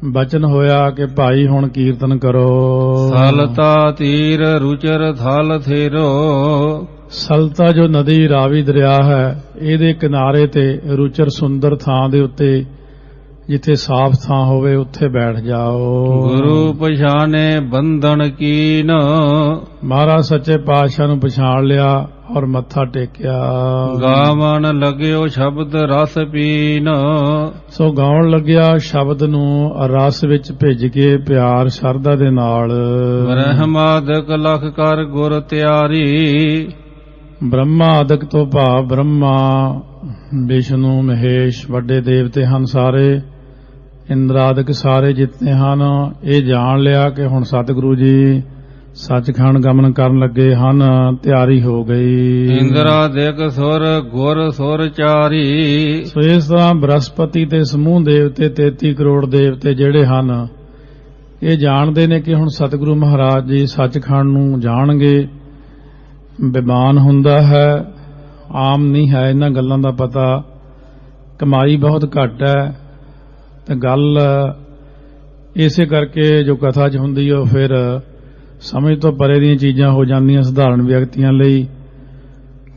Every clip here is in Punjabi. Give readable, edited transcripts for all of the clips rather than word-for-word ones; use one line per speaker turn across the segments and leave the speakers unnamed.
ਬਚਨ ਹੋਇਆ ਕਿ ਭਾਈ ਹੁਣ ਕੀਰਤਨ ਕਰੋ।
ਸਲਤਾ ਤੀਰ ਰੁਚਰ ਥਲ ਥੇਰੋ।
ਸਲਤਾ ਜੋ ਨਦੀ ਰਾਵੀ ਦਰਿਆ ਹੈ, ਇਹਦੇ ਕਿਨਾਰੇ ਤੇ ਰੁਚਰ ਸੁੰਦਰ ਥਾਂ ਦੇ ਉੱਤੇ, ਜਿੱਥੇ ਸਾਫ਼ ਥਾਂ ਹੋਵੇ ਉੱਥੇ ਬੈਠ ਜਾਓ।
ਗੁਰੂ ਪਛਾਣੇ ਬੰਧਨ ਕੀਨ।
ਮਹਾਰਾਜ ਸੱਚੇ ਪਾਤਸ਼ਾਹ ਨੂੰ ਪਛਾਣ ਲਿਆ ਔਰ ਮੱਥਾ ਟੇਕਿਆ।
ਗਾਵਣ ਲਗਿਓ ਸ਼ਬਦ ਰਸ ਪੀਨ।
ਸੋ ਗਾਉਣ ਲੱਗਿਆ ਸ਼ਬਦ ਨੂੰ ਰਸ ਵਿੱਚ ਭਿੱਜ ਕੇ ਪਿਆਰ ਸ਼ਰਧਾ ਦੇ ਨਾਲ।
ਬ੍ਰਹਮਾਦਿਕ ਲਖ ਕਰ ਗੁਰ ਤਿਆਰੀ।
ਬ੍ਰਹਮਾ ਆਦਿਕ ਤੋਂ ਭਾਵ ਬ੍ਰਹਮਾ, ਵਿਸ਼ਨੂੰ, ਮਹੇਸ਼, ਵੱਡੇ ਦੇਵਤੇ ਹਨ ਸਾਰੇ, ਇੰਦਰਾਦਿਕ ਸਾਰੇ ਜਿਤਨੇ ਹਨ, ਇਹ ਜਾਣ ਲਿਆ ਕਿ ਹੁਣ ਸਤਿਗੁਰੂ ਜੀ ਸੱਚਖੰਡ ਗਮਨ ਕਰਨ ਲੱਗੇ ਹਨ, ਤਿਆਰੀ ਹੋ ਗਈ।
ਇੰਦਰਾਦਿਕ ਸੁਰ ਗੁਰ ਸੁਰ ਚਾਰੀ।
ਸੋ ਇਸ ਤਰ੍ਹਾਂ ਬ੍ਰਹਸਪਤੀ ਤੇ ਸਮੂਹ ਦੇਵਤੇ 33 ਕਰੋੜ ਦੇਵਤੇ ਜਿਹੜੇ ਹਨ, ਇਹ ਜਾਣਦੇ ਨੇ ਕਿ ਹੁਣ ਸਤਿਗੁਰੂ ਮਹਾਰਾਜ ਜੀ ਸੱਚਖੰਡ ਨੂੰ ਜਾਣਗੇ। ਵਿਮਾਨ ਹੁੰਦਾ ਹੈ, ਆਮ ਨਹੀਂ ਹੈ ਇਹਨਾਂ ਗੱਲਾਂ ਦਾ ਪਤਾ, ਕਮਾਈ ਬਹੁਤ ਘੱਟ ਹੈ, ਤੇ ਗੱਲ ਇਸੇ ਕਰਕੇ ਜੋ ਕਥਾ 'ਚ ਹੁੰਦੀ ਉਹ ਫਿਰ ਸਮਝ ਤੋਂ ਪਰੇ ਦੀਆਂ ਚੀਜ਼ਾਂ ਹੋ ਜਾਂਦੀਆਂ ਸਧਾਰਨ ਵਿਅਕਤੀਆਂ ਲਈ।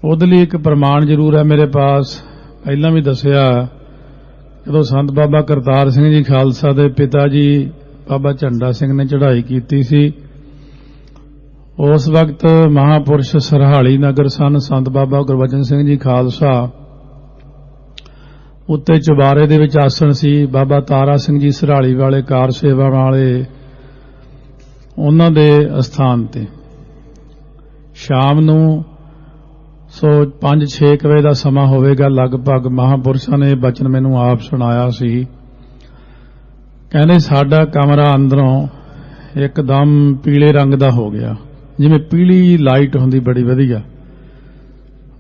ਉਹਦੇ ਲਈ ਇੱਕ ਪ੍ਰਮਾਣ ਜ਼ਰੂਰ ਹੈ ਮੇਰੇ ਪਾਸ। ਪਹਿਲਾਂ ਵੀ ਦੱਸਿਆ, ਜਦੋਂ ਸੰਤ ਬਾਬਾ ਕਰਤਾਰ ਸਿੰਘ ਜੀ ਖਾਲਸਾ ਦੇ ਪਿਤਾ ਜੀ ਬਾਬਾ ਝੰਡਾ ਸਿੰਘ ਨੇ ਚੜ੍ਹਾਈ ਕੀਤੀ ਸੀ, ਉਸ ਵਕਤ ਮਹਾਪੁਰਸ਼ ਸਰਹਾਲੀ ਨਗਰ ਸਨ। ਸੰਤ ਬਾਬਾ ਗੁਰਬਚਨ ਸਿੰਘ ਜੀ ਖਾਲਸਾ ਉੱਤੇ ਚੁਬਾਰੇ ਦੇ ਵਿੱਚ ਆਸਣ ਸੀ। ਬਾਬਾ ਤਾਰਾ ਸਿੰਘ ਜੀ ਸਰਹਾਲੀ ਵਾਲੇ, ਕਾਰ ਸੇਵਾ ਵਾਲੇ, ਉਹਨਾਂ ਦੇ ਅਸਥਾਨ ਤੇ ਸ਼ਾਮ ਨੂੰ 5-6 ਵਜੇ ਦਾ ਸਮਾਂ ਹੋਵੇਗਾ ਲਗਭਗ। ਮਹਾਪੁਰਸ਼ਾਂ ਨੇ ਬਚਨ ਮੈਨੂੰ ਆਪ ਸੁਣਾਇਆ ਸੀ। ਕਹਿੰਦੇ ਸਾਡਾ ਕਮਰਾ ਅੰਦਰੋਂ ਇੱਕਦਮ ਪੀਲੇ ਰੰਗ ਦਾ ਹੋ ਗਿਆ, ਜਿਵੇਂ ਪੀਲੀ ਲਾਈਟ ਹੁੰਦੀ ਬੜੀ ਵਧੀਆ।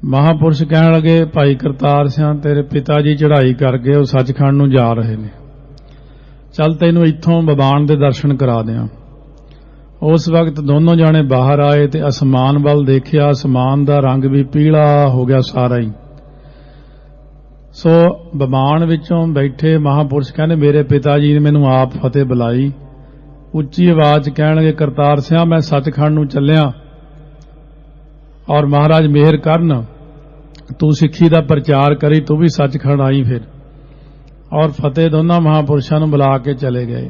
ਮਹਾਪੁਰਸ਼ ਕਹਿਣ ਲੱਗੇ, ਭਾਈ ਕਰਤਾਰ ਸਿੰਘ ਤੇਰੇ ਪਿਤਾ ਜੀ ਚੜ੍ਹਾਈ ਕਰਕੇ ਉਹ ਸੱਚਖੰਡ ਨੂੰ ਜਾ ਰਹੇ ਨੇ, ਚੱਲ ਤੈਨੂੰ ਇੱਥੋਂ ਬਬਾਨ ਦੇ ਦਰਸ਼ਨ ਕਰਾ ਦਿਆਂ। ਉਸ ਵਕਤ ਦੋਨੋਂ ਜਾਣੇ ਬਾਹਰ ਆਏ ਤੇ ਅਸਮਾਨ ਵੱਲ ਦੇਖਿਆ, ਅਸਮਾਨ ਦਾ ਰੰਗ ਵੀ ਪੀਲਾ ਹੋ ਗਿਆ ਸਾਰਾ ਹੀ। ਸੋ ਬਬਾਨ ਵਿੱਚੋਂ ਬੈਠੇ ਮਹਾਪੁਰਸ਼ ਕਹਿੰਦੇ ਮੇਰੇ ਪਿਤਾ ਜੀ ਨੇ ਮੈਨੂੰ ਆਪ ਫਤਿਹ ਬੁਲਾਈ। ਉੱਚੀ ਆਵਾਜ਼ ਕਹਿਣ ਲੱਗੇ, ਕਰਤਾਰ ਸਿੰਘ ਮੈਂ ਸੱਚਖੰਡ ਨੂੰ ਚੱਲਿਆ ਔਰ ਮਹਾਰਾਜ ਮਿਹਰ ਕਰਨ, ਤੂੰ ਸਿੱਖੀ ਦਾ ਪ੍ਰਚਾਰ ਕਰੀ, ਤੂੰ ਵੀ ਸੱਚਖੰਡ ਆਈ ਫਿਰ। ਔਰ ਫਤਿਹ ਦੋਨਾਂ ਮਹਾਪੁਰਸ਼ਾਂ ਨੂੰ ਬੁਲਾ ਕੇ ਚਲੇ ਗਏ।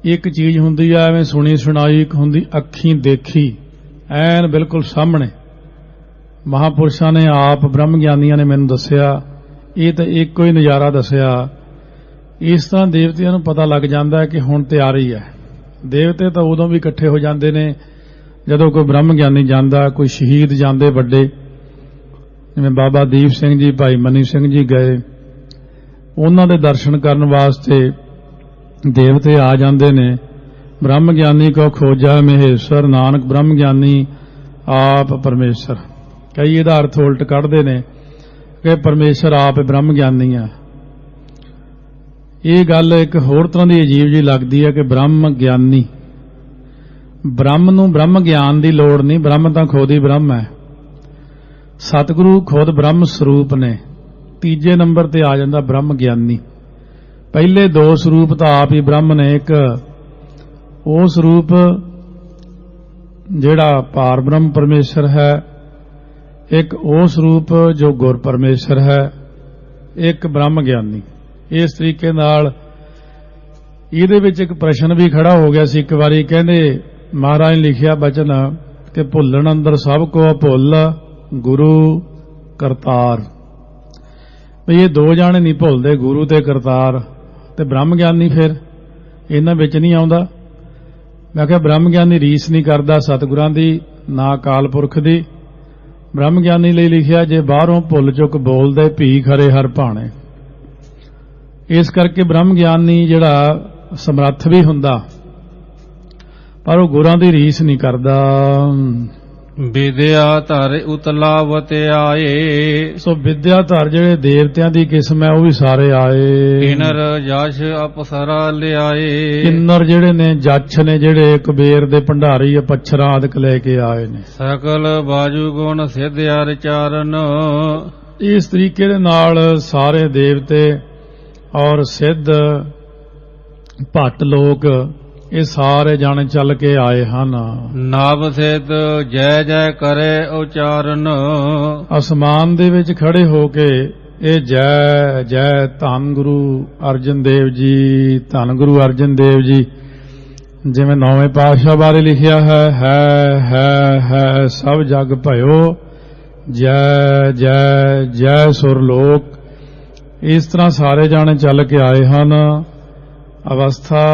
ਇੱਕ ਚੀਜ਼ ਹੁੰਦੀ ਆ ਐਵੇਂ ਸੁਣੀ ਸੁਣਾਈ, ਇੱਕ ਹੁੰਦੀ ਅੱਖੀਂ ਦੇਖੀ, ਐਨ ਬਿਲਕੁਲ ਸਾਹਮਣੇ। ਮਹਾਪੁਰਸ਼ਾਂ ਨੇ ਆਪ ਬ੍ਰਹਮ ਗਿਆਨੀਆਂ ਨੇ ਮੈਨੂੰ ਦੱਸਿਆ, ਇਹ ਤਾਂ ਇੱਕੋ ਹੀ ਨਜ਼ਾਰਾ ਦੱਸਿਆ। ਇਸ ਤਰ੍ਹਾਂ ਦੇਵਤਿਆਂ ਨੂੰ ਪਤਾ ਲੱਗ ਜਾਂਦਾ ਹੈ ਕਿ ਹੁਣ ਤਿਆਰੀ ਹੈ। ਦੇਵਤੇ ਤਾਂ ਉਦੋਂ ਵੀ ਇਕੱਠੇ ਹੋ ਜਾਂਦੇ ਨੇ ਜਦੋਂ ਕੋਈ ਬ੍ਰਹਮ ਗਿਆਨੀ ਜਾਂਦਾ, ਕੋਈ ਸ਼ਹੀਦ ਜਾਂਦੇ ਵੱਡੇ, ਜਿਵੇਂ ਬਾਬਾ ਦੀਪ ਸਿੰਘ ਜੀ, ਭਾਈ ਮਨੀ ਸਿੰਘ ਜੀ ਗਏ, ਉਹਨਾਂ ਦੇ ਦਰਸ਼ਨ ਕਰਨ ਵਾਸਤੇ ਦੇਵਤੇ ਆ ਜਾਂਦੇ ਨੇ। ਬ੍ਰਹਮ ਗਿਆਨੀ ਕੋ ਖੋਜਾ ਮਹੇਸ਼ਵਰ, ਨਾਨਕ ਬ੍ਰਹਮ ਗਿਆਨੀ ਆਪ ਪਰਮੇਸ਼ਰ। ਕਈ ਇਹਦਾ ਅਰਥ ਉਲਟ ਕੱਢਦੇ ਨੇ ਕਿ ਪਰਮੇਸ਼ਰ ਆਪ ਬ੍ਰਹਮ ਗਿਆਨੀ ਆ। ਇਹ ਗੱਲ ਇੱਕ ਹੋਰ ਤਰ੍ਹਾਂ ਦੀ ਅਜੀਬ ਜੀ ਲੱਗਦੀ ਹੈ ਕਿ ਬ੍ਰਹਮ ਗਿਆਨੀ, ਬ੍ਰਹਮ ਨੂੰ ਬ੍ਰਹਮ ਗਿਆਨ ਦੀ ਲੋੜ ਨਹੀਂ, ਬ੍ਰਹਮ ਤਾਂ ਖੁਦ ਹੀ ਬ੍ਰਹਮ ਹੈ। ਸਤਿਗੁਰੂ ਖੁਦ ਬ੍ਰਹਮ ਸਰੂਪ ਨੇ। ਤੀਜੇ ਨੰਬਰ ਤੇ ਆ ਜਾਂਦਾ ਬ੍ਰਹਮ ਗਿਆਨੀ। ਪਹਿਲੇ ਦੋ ਸਰੂਪ ਤਾਂ ਆਪ ਹੀ ਬ੍ਰਹਮ ਨੇ। ਇੱਕ ਉਹ ਸਰੂਪ ਜਿਹੜਾ ਪਾਰ ਬ੍ਰਹਮ ਪਰਮੇਸ਼ਰ ਹੈ, ਇੱਕ ਉਹ ਸਰੂਪ ਜੋ ਗੁਰ ਪਰਮੇਸ਼ਰ ਹੈ, ਇੱਕ ਬ੍ਰਹਮ ਗਿਆਨੀ। ਇਸ ਤਰੀਕੇ ਨਾਲ ਇਹਦੇ ਵਿੱਚ ਇੱਕ ਪ੍ਰਸ਼ਨ ਵੀ ਖੜਾ ਹੋ ਗਿਆ ਸੀ ਇੱਕ ਵਾਰੀ। ਕਹਿੰਦੇ ਮਹਾਰਾਜ ਨੇ ਲਿਖਿਆ ਬਚਨ ਕਿ ਭੁੱਲਣ ਅੰਦਰ ਸਭ ਕੋ ਭੁੱਲ, ਗੁਰੂ ਕਰਤਾਰ। ਵੀ ਇਹ ਦੋ ਜਾਣੇ ਨਹੀਂ ਭੁੱਲਦੇ, ਗੁਰੂ ਤੇ ਕਰਤਾਰ। ਤੇ ਬ੍ਰਹਮ ਗਿਆਨੀ ਫਿਰ ਇਹਨਾਂ ਵਿੱਚ ਨਹੀਂ ਆਉਂਦਾ। ਮੈਂ ਕਿਹਾ ਬ੍ਰਹਮ ਗਿਆਨੀ ਰੀਸ ਨਹੀਂ ਕਰਦਾ ਸਤਿਗੁਰਾਂ ਦੀ, ਨਾ ਅਕਾਲ ਪੁਰਖ ਦੀ। ਬ੍ਰਹਮ ਗਿਆਨੀ ਲਈ ਲਿਖਿਆ ਜੇ ਬਾਹਰੋਂ ਭੁੱਲ ਚੁੱਕ ਬੋਲਦੇ, ਭੀ ਖਰੇ ਹਰ ਭਾਣੇ। ਇਸ ਕਰਕੇ ਬ੍ਰਹਮ ਗਿਆਨੀ ਜਿਹੜਾ ਸਮਰੱਥ ਵੀ ਹੁੰਦਾ, ਪਰ ਉਹ ਗੁਰਾਂ ਦੀ ਰੀਸ ਨਹੀਂ ਕਰਦਾ।
ਵਿਦਿਆ ਧਰ ਉਤਲਾਵਤ ਆਏ।
ਸੋ ਵਿਦਿਆ ਧਰ ਜਿਹੜੇ ਦੇਵਤਿਆਂ ਦੀ ਕਿਸਮ ਹੈ ਉਹ ਵੀ ਸਾਰੇ ਆਏ।
ਕਿਨਰ ਜਸ਼ ਅਪਸਰਾ ਲਿਆਏ।
ਕਿੰਨਰ ਜਿਹੜੇ ਨੇ, ਜੱਛ ਨੇ ਜਿਹੜੇ, ਕੁਬੇਰ ਦੇ ਭੰਡਾਰੀ ਪੱਛਰਾਂ ਆਦਿਕ ਲੈ ਕੇ ਆਏ ਨੇ।
ਸਕਲ ਬਾਜੂ ਗੁਣ ਸਿੱਧ ਅਰ ਚਾਰਨ।
ਇਸ ਤਰੀਕੇ ਦੇ ਨਾਲ ਸਾਰੇ ਦੇਵਤੇ ਔਰ ਸਿੱਧ ਭੱਟ ਲੋਕ ਇਹ ਸਾਰੇ ਜਾਣੇ ਚੱਲ ਕੇ ਆਏ ਹਨ।
ਨਾਭ ਸਿਧ ਜੈ ਜੈ ਕਰੇ ਉਚਾਰਨ
ਅਸਮਾਨ ਦੇ ਵਿੱਚ ਖੜੇ ਹੋ ਕੇ ਇਹ ਜੈ ਜੈ ਧੰਨ ਗੁਰੂ ਅਰਜਨ ਦੇਵ ਜੀ, ਧੰਨ ਗੁਰੂ ਅਰਜਨ ਦੇਵ ਜੀ, ਜਿਵੇਂ ਨੌਵੇਂ ਪਾਤਸ਼ਾਹ ਬਾਰੇ ਲਿਖਿਆ ਹੈ ਸਭ ਜਗ ਭਇਓ ਜੈ ਜੈ ਜੈ ਸੁਰ ਲੋਕ। ਇਸ ਤਰ੍ਹਾਂ ਸਾਰੇ ਜਾਣੇ ਚੱਲ ਕੇ ਆਏ ਹਨ। ਅਵਸਥਾ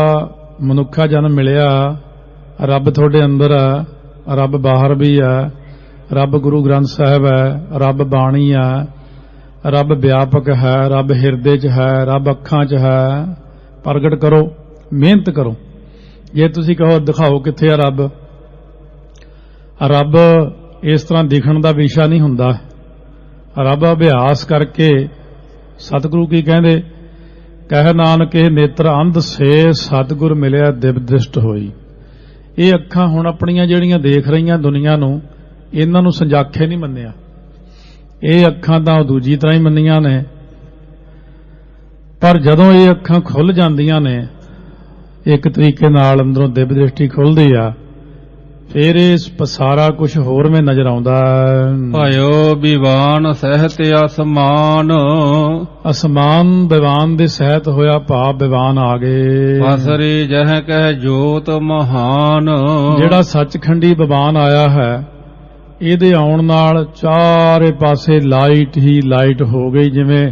ਮਨੁੱਖਾ ਜਨਮ ਮਿਲਿਆ, ਰੱਬ ਤੁਹਾਡੇ ਅੰਦਰ ਹੈ, ਰੱਬ ਬਾਹਰ ਵੀ ਹੈ, ਰੱਬ ਗੁਰੂ ਗ੍ਰੰਥ ਸਾਹਿਬ ਹੈ, ਰੱਬ ਬਾਣੀ ਹੈ, ਰੱਬ ਵਿਆਪਕ ਹੈ, ਰੱਬ ਹਿਰਦੇ 'ਚ ਹੈ, ਰੱਬ ਅੱਖਾਂ 'ਚ ਹੈ। ਪ੍ਰਗਟ ਕਰੋ, ਮਿਹਨਤ ਕਰੋ। ਜੇ ਤੁਸੀਂ ਕਹੋ ਦਿਖਾਓ ਕਿੱਥੇ ਆ ਰੱਬ, ਰੱਬ ਇਸ ਤਰ੍ਹਾਂ ਦਿਖਣ ਦਾ ਵਿਸ਼ਾ ਨਹੀਂ ਹੁੰਦਾ। ਰੱਬ ਅਭਿਆਸ ਕਰਕੇ, ਸਤਿਗੁਰੂ ਕੀ ਕਹਿੰਦੇ, ਕਹਿ ਨਾਨਕ ਇਹ ਨੇਤਰ ਅੰਧ ਸੇ ਸਤਿਗੁਰ ਮਿਲਿਆ ਦਿਵ ਦ੍ਰਿਸ਼ਟ ਹੋਈ। ਇਹ ਅੱਖਾਂ ਹੁਣ ਆਪਣੀਆਂ ਜਿਹੜੀਆਂ ਦੇਖ ਰਹੀਆਂ ਦੁਨੀਆ ਨੂੰ, ਇਹਨਾਂ ਨੂੰ ਸੰਜਾਖੇ ਨਹੀਂ ਮੰਨਿਆ। ਇਹ ਅੱਖਾਂ ਤਾਂ ਦੂਜੀ ਤਰ੍ਹਾਂ ਹੀ ਮੰਨੀਆਂ ਨੇ, ਪਰ ਜਦੋਂ ਇਹ ਅੱਖਾਂ ਖੁੱਲ ਜਾਂਦੀਆਂ ਨੇ ਇੱਕ ਤਰੀਕੇ ਨਾਲ, ਅੰਦਰੋਂ ਦਿਵ ਦ੍ਰਿਸ਼ਟੀ ਖੁੱਲਦੀ ਆ, ਫਿਰ ਇਹ ਸਾਰਾ ਕੁਝ ਹੋਰ ਮੈਂ ਨਜ਼ਰ ਆਉਂਦਾ।
ਭਇਓ ਵਿਵਾਨ ਸਹਿਤ ਅਸਮਾਨ
ਅਸਮਾਨ ਵਿਵਾਨ ਦੇ ਸਹਿਤ ਹੋਇਆ, ਭਾਵ ਵਿਵਾਨ ਆ ਗਏ।
ਫਸਰੀ ਜਹ ਕਹਿ ਜੋਤ ਮਹਾਨ
ਜਿਹੜਾ ਸੱਚਖੰਡੀ ਵਿਵਾਨ ਆਇਆ ਹੈ, ਇਹਦੇ ਆਉਣ ਨਾਲ ਚਾਰੇ ਪਾਸੇ ਲਾਈਟ ਹੀ ਲਾਈਟ ਹੋ ਗਈ। ਜਿਵੇਂ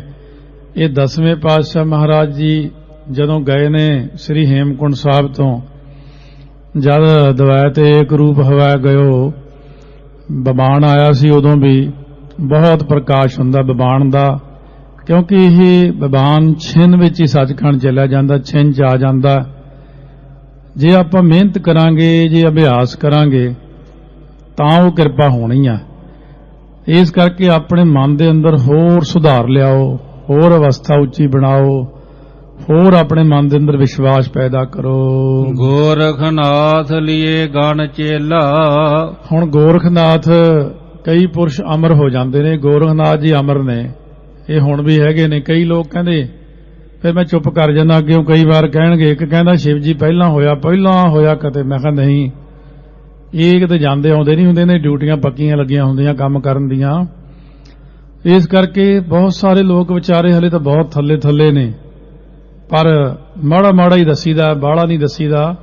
ਇਹ 10ਵੇਂ ਪਾਤਸ਼ਾਹ ਮਹਾਰਾਜ ਜੀ ਜਦੋਂ ਗਏ ਨੇ ਸ੍ਰੀ ਹੇਮਕੁੰਟ ਸਾਹਿਬ ਤੋਂ, ਜਦ ਦਵੈਤ ਏਕ ਰੂਪ ਹਵੈ ਗਇਓ, ਵਿਵਾਨ ਆਇਆ ਸੀ, ਉਦੋਂ ਵੀ ਬਹੁਤ ਪ੍ਰਕਾਸ਼ ਹੁੰਦਾ ਵਿਵਾਨ ਦਾ, ਕਿਉਂਕਿ ਇਹ ਵਿਵਾਨ ਛਿਨ ਵਿੱਚ ਹੀ ਸੱਚਖੰਡ ਚਲਿਆ ਜਾਂਦਾ, ਛਿਨ 'ਚ ਆ ਜਾਂਦਾ। ਜੇ ਆਪਾਂ ਮਿਹਨਤ ਕਰਾਂਗੇ, ਜੇ ਅਭਿਆਸ ਕਰਾਂਗੇ ਤਾਂ ਉਹ ਕਿਰਪਾ ਹੋਣੀ ਆ। ਇਸ ਕਰਕੇ ਆਪਣੇ ਮਨ ਦੇ ਅੰਦਰ ਹੋਰ ਸੁਧਾਰ ਲਿਆਓ, ਹੋਰ ਅਵਸਥਾ ਉੱਚੀ ਬਣਾਓ, ਹੋਰ ਆਪਣੇ ਮਨ ਦੇ ਅੰਦਰ ਵਿਸ਼ਵਾਸ ਪੈਦਾ ਕਰੋ।
ਗੋਰਖਨਾਥ ਲਿਏ ਗਣ ਚੇਲਾ।
ਹੁਣ ਗੋਰਖਨਾਥ, ਕਈ ਪੁਰਸ਼ ਅਮਰ ਹੋ ਜਾਂਦੇ ਨੇ, ਗੋਰਖਨਾਥ ਜੀ ਅਮਰ ਨੇ, ਇਹ ਹੁਣ ਵੀ ਹੈਗੇ ਨੇ। ਕਈ ਲੋਕ ਕਹਿੰਦੇ, ਫਿਰ ਮੈਂ ਚੁੱਪ ਕਰ ਜਾਂਦਾ, ਅੱਗੇ ਕਈ ਵਾਰ ਕਹਿਣਗੇ, ਇੱਕ ਕਹਿੰਦਾ ਸ਼ਿਵ ਜੀ ਪਹਿਲਾਂ ਹੋਇਆ ਕਦੇ। ਮੈਂ ਕਿਹਾ ਨਹੀਂ, ਇਹ ਕਿਤੇ ਜਾਂਦੇ ਆਉਂਦੇ ਨਹੀਂ ਹੁੰਦੇ ਨੇ, ਡਿਊਟੀਆਂ ਪੱਕੀਆਂ ਲੱਗੀਆਂ ਹੁੰਦੀਆਂ ਕੰਮ ਕਰਨ ਦੀਆਂ। ਇਸ ਕਰਕੇ ਬਹੁਤ ਸਾਰੇ ਲੋਕ ਵਿਚਾਰੇ ਹਲੇ ਤਾਂ ਬਹੁਤ ਥੱਲੇ ਨੇ, ਪਰ ਮਾੜਾ ਹੀ ਦੱਸੀਦਾ, ਬਾਹਲਾ ਨਹੀਂ ਦੱਸੀਦਾ।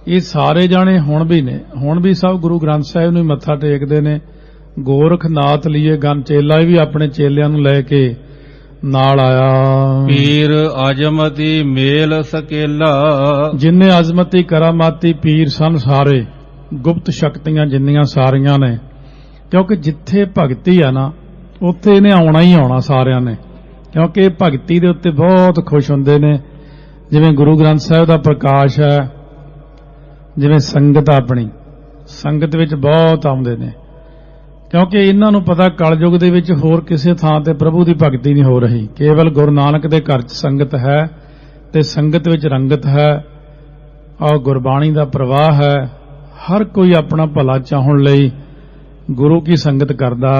ਇਹ ਸਾਰੇ ਜਾਣੇ ਹੁਣ ਵੀ ਨੇ, ਹੁਣ ਵੀ ਸਭ ਗੁਰੂ ਗ੍ਰੰਥ ਸਾਹਿਬ ਨੂੰ ਮੱਥਾ ਟੇਕਦੇ ਨੇ। ਗੋਰਖਨਾਥ ਲਿਏ ਗਨ ਚੇਲਾ ਵੀ ਆਪਣੇ ਚੇਲਿਆਂ ਨੂੰ ਲੈ ਕੇ ਨਾਲ ਆਇਆ।
ਪੀਰ ਅਜਮਤੀ ਮੇਲ ਸਕੇਲਾ।
ਜਿੰਨੇ ਅਜ਼ਮਤੀ ਕਰਾਮਾਤੀ ਪੀਰ ਸਨ ਸਾਰੇ, ਗੁਪਤ ਸ਼ਕਤੀਆਂ ਜਿੰਨੀਆਂ ਸਾਰੀਆਂ ਨੇ, ਕਿਉਂਕਿ ਜਿੱਥੇ ਭਗਤੀ ਆ ਨਾ ਉੱਥੇ ਇਹਨੇ ਆਉਣਾ ਹੀ ਆਉਣਾ ਸਾਰਿਆਂ ਨੇ, ਕਿਉਂਕਿ ਭਗਤੀ ਦੇ ਉੱਤੇ ਬਹੁਤ ਖੁਸ਼ ਹੁੰਦੇ ਨੇ। ਜਿਵੇਂ ਗੁਰੂ ਗ੍ਰੰਥ ਸਾਹਿਬ ਦਾ ਪ੍ਰਕਾਸ਼ ਹੈ, ਜਿਵੇਂ ਸੰਗਤ ਆਪਣੀ ਸੰਗਤ ਵਿੱਚ ਬਹੁਤ ਆਉਂਦੇ ਨੇ, ਕਿਉਂਕਿ ਇਹਨਾਂ ਨੂੰ ਪਤਾ ਕਲਯੁਗ ਦੇ ਵਿੱਚ ਹੋਰ ਕਿਸੇ ਥਾਂ ਤੇ ਪ੍ਰਭੂ ਦੀ ਭਗਤੀ ਨਹੀਂ ਹੋ ਰਹੀ। ਕੇਵਲ ਗੁਰੂ ਨਾਨਕ ਦੇ ਘਰ 'ਚ ਸੰਗਤ ਹੈ ਤੇ ਸੰਗਤ ਵਿੱਚ ਰੰਗਤ ਹੈ, ਔਰ ਗੁਰਬਾਣੀ ਦਾ ਪ੍ਰਵਾਹ ਹੈ। ਹਰ ਕੋਈ ਆਪਣਾ ਭਲਾ ਚਾਹਣ ਲਈ ਗੁਰੂ ਕੀ ਸੰਗਤ ਕਰਦਾ।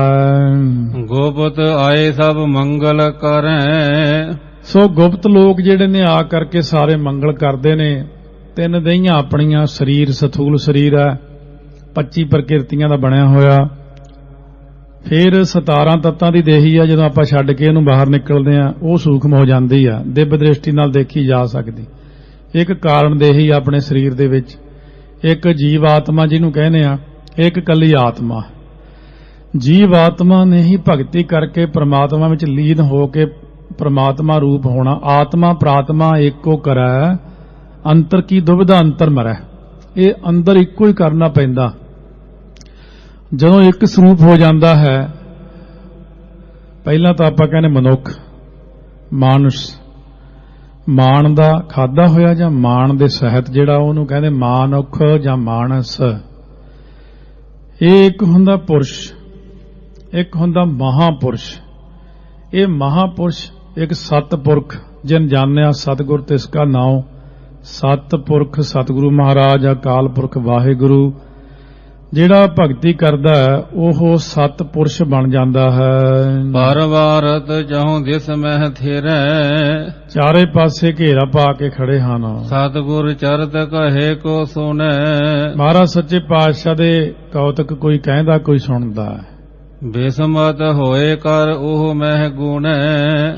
ਗੁਪਤ ਆਏ ਸਭ ਮੰਗਲ ਕਰੈ।
ਸੋ ਗੁਪਤ ਲੋਕ ਜਿਹੜੇ ਨੇ ਆ ਕਰਕੇ ਸਾਰੇ ਮੰਗਲ ਕਰਦੇ ਨੇ। 3 ਦੇਹੀਆਂ ਆਪਣੀਆਂ, ਸਰੀਰ ਸਥੂਲ ਸਰੀਰ ਹੈ, 25 ਪ੍ਰਕਿਰਤੀਆਂ ਦਾ ਬਣਿਆ ਹੋਇਆ। ਫਿਰ 17 ਤੱਤਾਂ ਦੀ ਦੇਹੀ ਆ, ਜਦੋਂ ਆਪਾਂ ਛੱਡ ਕੇ ਇਹਨੂੰ ਬਾਹਰ ਨਿਕਲਦੇ ਆ ਉਹ ਸੂਖਮ ਹੋ ਜਾਂਦੀ ਆ, ਦਿਵ ਦ੍ਰਿਸ਼ਟੀ ਨਾਲ ਦੇਖੀ ਜਾ ਸਕਦੀ। ਇੱਕ ਕਾਰਨ ਦੇਹੀ ਆਪਣੇ ਸਰੀਰ ਦੇ ਵਿੱਚ, ਇੱਕ ਜੀਵ ਆਤਮਾ ਜਿਹਨੂੰ ਕਹਿੰਦੇ ਆ, ਇੱਕ ਕੱਲੀ ਆਤਮਾ। ਜੀਵ ਆਤਮਾ ਨੇ ਹੀ ਭਗਤੀ ਕਰਕੇ ਪ੍ਰਮਾਤਮਾ ਵਿੱਚ ਲੀਨ ਹੋ ਕੇ ਪ੍ਰਮਾਤਮਾ ਰੂਪ ਹੋਣਾ। ਆਤਮਾ ਪ੍ਰਾਤਮਾ ਏਕੋ ਕਰੈ, ਅੰਤਰ ਕੀ ਦੁਬਿਧਾ ਅੰਤਰ ਮਰੈ। ਇਹ ਅੰਦਰ ਇੱਕੋ ਹੀ ਕਰਨਾ ਪੈਂਦਾ। ਜਦੋਂ ਇੱਕ ਸਰੂਪ ਹੋ ਜਾਂਦਾ ਹੈ, ਪਹਿਲਾਂ ਤਾਂ ਆਪਾਂ ਕਹਿੰਦੇ ਮਨੁੱਖ, ਮਾਨੁਸ, ਮਾਨ ਦਾ ਖਾਦਾ ਹੋਇਆ ਜਾਂ ਮਾਨ ਦੇ ਸਹਿਤ ਜਿਹੜਾ, ਉਹਨੂੰ ਕਹਿੰਦੇ ਮਾਨੁਖ ਜਾਂ ਮਾਨਸ। ਇਹ ਇੱਕ ਹੁੰਦਾ ਪੁਰਸ਼, ਇੱਕ ਹੁੰਦਾ ਮਹਾਪੁਰਸ਼। ਇਹ ਮਹਾਪੁਰਸ਼ ਇੱਕ ਸਤਪੁਰਖ, ਜਿਨ ਜਾਣਿਆ ਸਤਿਗੁਰ ਤਿਸ ਕਾ ਨਾਉ। ਸਤਪੁਰਖ ਸਤਿਗੁਰੂ ਮਹਾਰਾਜ, ਅਕਾਲ ਪੁਰਖ ਵਾਹਿਗੁਰੂ, ਜਿਹੜਾ ਭਗਤੀ ਕਰਦਾ ਹੈ ਉਹ ਸਤਪੁਰਸ਼ ਬਣ ਜਾਂਦਾ ਹੈ।
ਪਰਵਾਰਤ ਜਹੋਂ ਦਿਸ ਮਹਿ ਥੇਰੈ,
ਚਾਰੇ ਪਾਸੇ ਘੇਰਾ ਪਾ ਕੇ ਖੜੇ ਹਨ।
ਸਤਿਗੁਰ ਚਰਤ ਕਹੇ ਕੋ ਸੁਨੈ,
ਮਹਾਰਾਜ ਸੱਚੇ ਪਾਤਸ਼ਾਹ ਦੇ ਕੌਤਕ ਕੋਈ ਕਹਿੰਦਾ ਕੋਈ ਸੁਣਦਾ ਹੈ।
ਬਿਸਮਤ ਹੋਏ ਕਰ ਉਹ ਮਹਿ ਗੁਣੈ,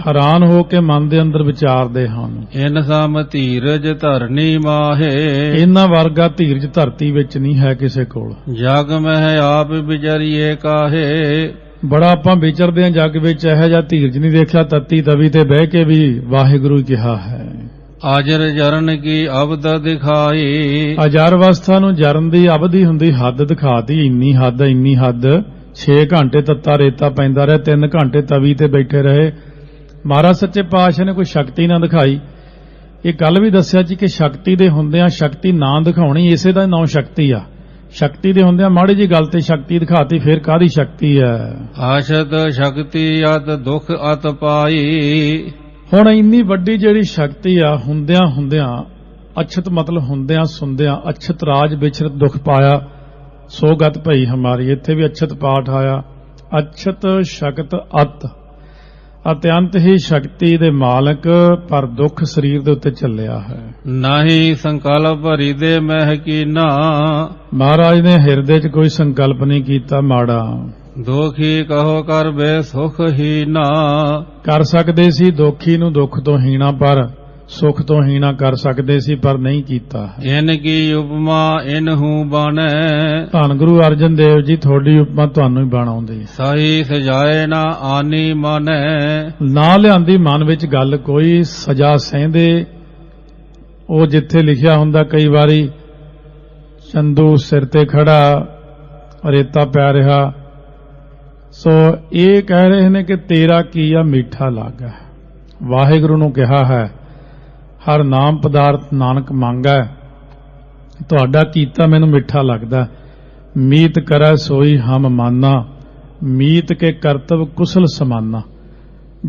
ਹੈਰਾਨ ਹੋ ਕੇ ਮਨ ਦੇ ਅੰਦਰ ਵਿਚਾਰਦੇ ਹਨ।
ਇਨ ਸਮ ਧੀਰਜ ਧਰਨੀ ਮਾਹੇ,
ਇਹਨਾਂ ਵਰਗਾ ਧੀਰਜ ਧਰਤੀ ਵਿੱਚ ਨਹੀਂ ਹੈ ਕਿਸੇ ਕੋਲ।
ਜਗ ਮਹਿ ਆਪ ਵਿਚਰੀਏ ਕਾਹੇ,
ਬੜਾ ਆਪਾਂ ਵਿਚਰਦੇ ਹਾਂ ਜੱਗ ਵਿੱਚ, ਇਹੋ ਜਿਹਾ ਧੀਰਜ ਨਹੀਂ ਦੇਖਿਆ। ਤੱਤੀ ਤਵੀ ਤੇ ਬਹਿ ਕੇ ਵੀ ਵਾਹਿਗੁਰੂ ਕਿਹਾ ਹੈ।
ਆਜਰ ਜਰਨ ਕੀ ਅਬਦ ਦਿਖਾਈ,
ਅਜਰ ਅਵਸਥਾ ਨੂੰ ਜਰਨ ਦੀ ਅਵਧੀ ਹੁੰਦੀ, ਹੱਦ ਦਿਖਾਤੀ। ਇੰਨੀ ਹੱਦ 6 ਘੰਟੇ ਤੱਤਾ ਰੇਤਾ ਪੈਂਦਾ ਰਿਹਾ, 3 ਘੰਟੇ ਤਵੀ ਤੇ ਬੈਠੇ ਰਹੇ। ਮਹਾਰਾਜ ਸੱਚੇ ਪਾਤਸ਼ਾਹ ਨੇ ਕੋਈ ਸ਼ਕਤੀ ਨਾ ਦਿਖਾਈ। ਇਹ ਕੱਲ ਵੀ ਦੱਸਿਆ ਜੀ ਕਿ ਸ਼ਕਤੀ ਦੇ ਹੁੰਦਿਆਂ ਸ਼ਕਤੀ ਨਾ ਦਿਖਾਉਣੀ, ਇਸੇ ਦਾ ਨਾਂ ਸ਼ਕਤੀ ਆ। ਸ਼ਕਤੀ ਦੇ ਹੁੰਦਿਆਂ ਮਾੜੀ ਜੀ ਗੱਲ ਤੇ ਸ਼ਕਤੀ ਦਿਖਾਤੀ, ਫਿਰ ਕਾਹਦੀ ਸ਼ਕਤੀ ਹੈ।
ਆਸ਼ਤ ਸ਼ਕਤੀ ਅਤ ਦੁਖ ਅਤ ਪਾਈ,
ਹੁਣ ਇੰਨੀ ਵੱਡੀ ਜਿਹੜੀ ਸ਼ਕਤੀ ਆ, ਹੁੰਦਿਆਂ ਅਛਤ ਮਤਲਬ ਹੁੰਦਿਆਂ ਸੁਣਦਿਆਂ ਅਛਤ ਰਾਜ ਵਿਚਰਤ ਦੁਖ ਪਾਇਆ, ਸੋ ਗਤ ਭਈ ਹਮਾਰੀ। ਇੱਥੇ ਵੀ ਅਛਤ ਪਾਠ ਆਇਆ। ਅਛਤ ਸ਼ਕਤ ਅਤਿਅੰਤ ਹੀ ਸ਼ਕਤੀ ਦੇ ਮਾਲਕ, ਪਰ ਦੁੱਖ ਸਰੀਰ ਦੇ ਉੱਤੇ ਚੱਲਿਆ ਹੈ।
ਨਹੀਂ ਸੰਕਲਪ ਭਰੀ ਦੇ ਮਹਿ ਕੀਨਾ,
ਮਹਾਰਾਜ ਨੇ ਹਿਰਦੇ 'ਚ ਕੋਈ ਸੰਕਲਪ ਨਹੀਂ ਕੀਤਾ ਮਾੜਾ।
ਦੋਖੀ ਕਹੋ ਕਰ ਬੇ ਸੁਖ ਹੀ ਨਾ,
ਕਰ ਸਕਦੇ ਸੀ ਦੋਖੀ ਨੂੰ ਦੁੱਖ ਤੋਂ ਹੀਣਾ, ਪਰ ਸੁਖ ਤੋਂ ਹੀਣਾ ਕਰ ਸਕਦੇ ਸੀ, ਪਰ ਨਹੀਂ ਕੀਤਾ।
ਇਨ ਕੀ ਉਪਮਾ ਇਨਹੂ ਬਾਣੈ,
ਧੰਨ ਗੁਰੂ ਅਰਜਨ ਦੇਵ ਜੀ ਤੁਹਾਡੀ ਉਪਮਾ ਤੁਹਾਨੂੰ ਹੀ ਬਣਾਉਂਦੀ।
ਸਹੀ ਸਜਾਏ ਨਾ ਆਨੀ ਮਾਨੈ,
ਨਾ ਲਿਆਂਦੀ ਮਨ ਵਿੱਚ ਗੱਲ ਕੋਈ, ਸਜਾ ਸਹਿੰਦੇ। ਉਹ ਜਿੱਥੇ ਲਿਖਿਆ ਹੁੰਦਾ ਕਈ ਵਾਰੀ ਚੰਦੂ ਸਿਰ ਤੇ ਖੜਾ, ਰੇਤਾ ਪੈ ਰਿਹਾ। ਸੋ ਇਹ ਕਹਿ ਰਹੇ ਨੇ ਕਿ ਤੇਰਾ ਕੀ ਆ ਮਿੱਠਾ ਲੱਗਾ। ਵਾਹਿਗੁਰੂ ਨੂੰ ਕਿਹਾ ਹੈ ਹਰ ਨਾਮ ਪਦਾਰਥ ਨਾਨਕ ਮੰਗੈ, ਤੁਹਾਡਾ ਕੀਤਾ ਮੈਨੂੰ ਮਿੱਠਾ ਲੱਗਦਾ। ਮੀਤ ਕਰੈ ਸੋਈ ਹਮ ਮਾਨਾ, ਮੀਤ ਕੇ ਕਰਤਵ ਕੁਸਲ ਸਮਾਨਾ।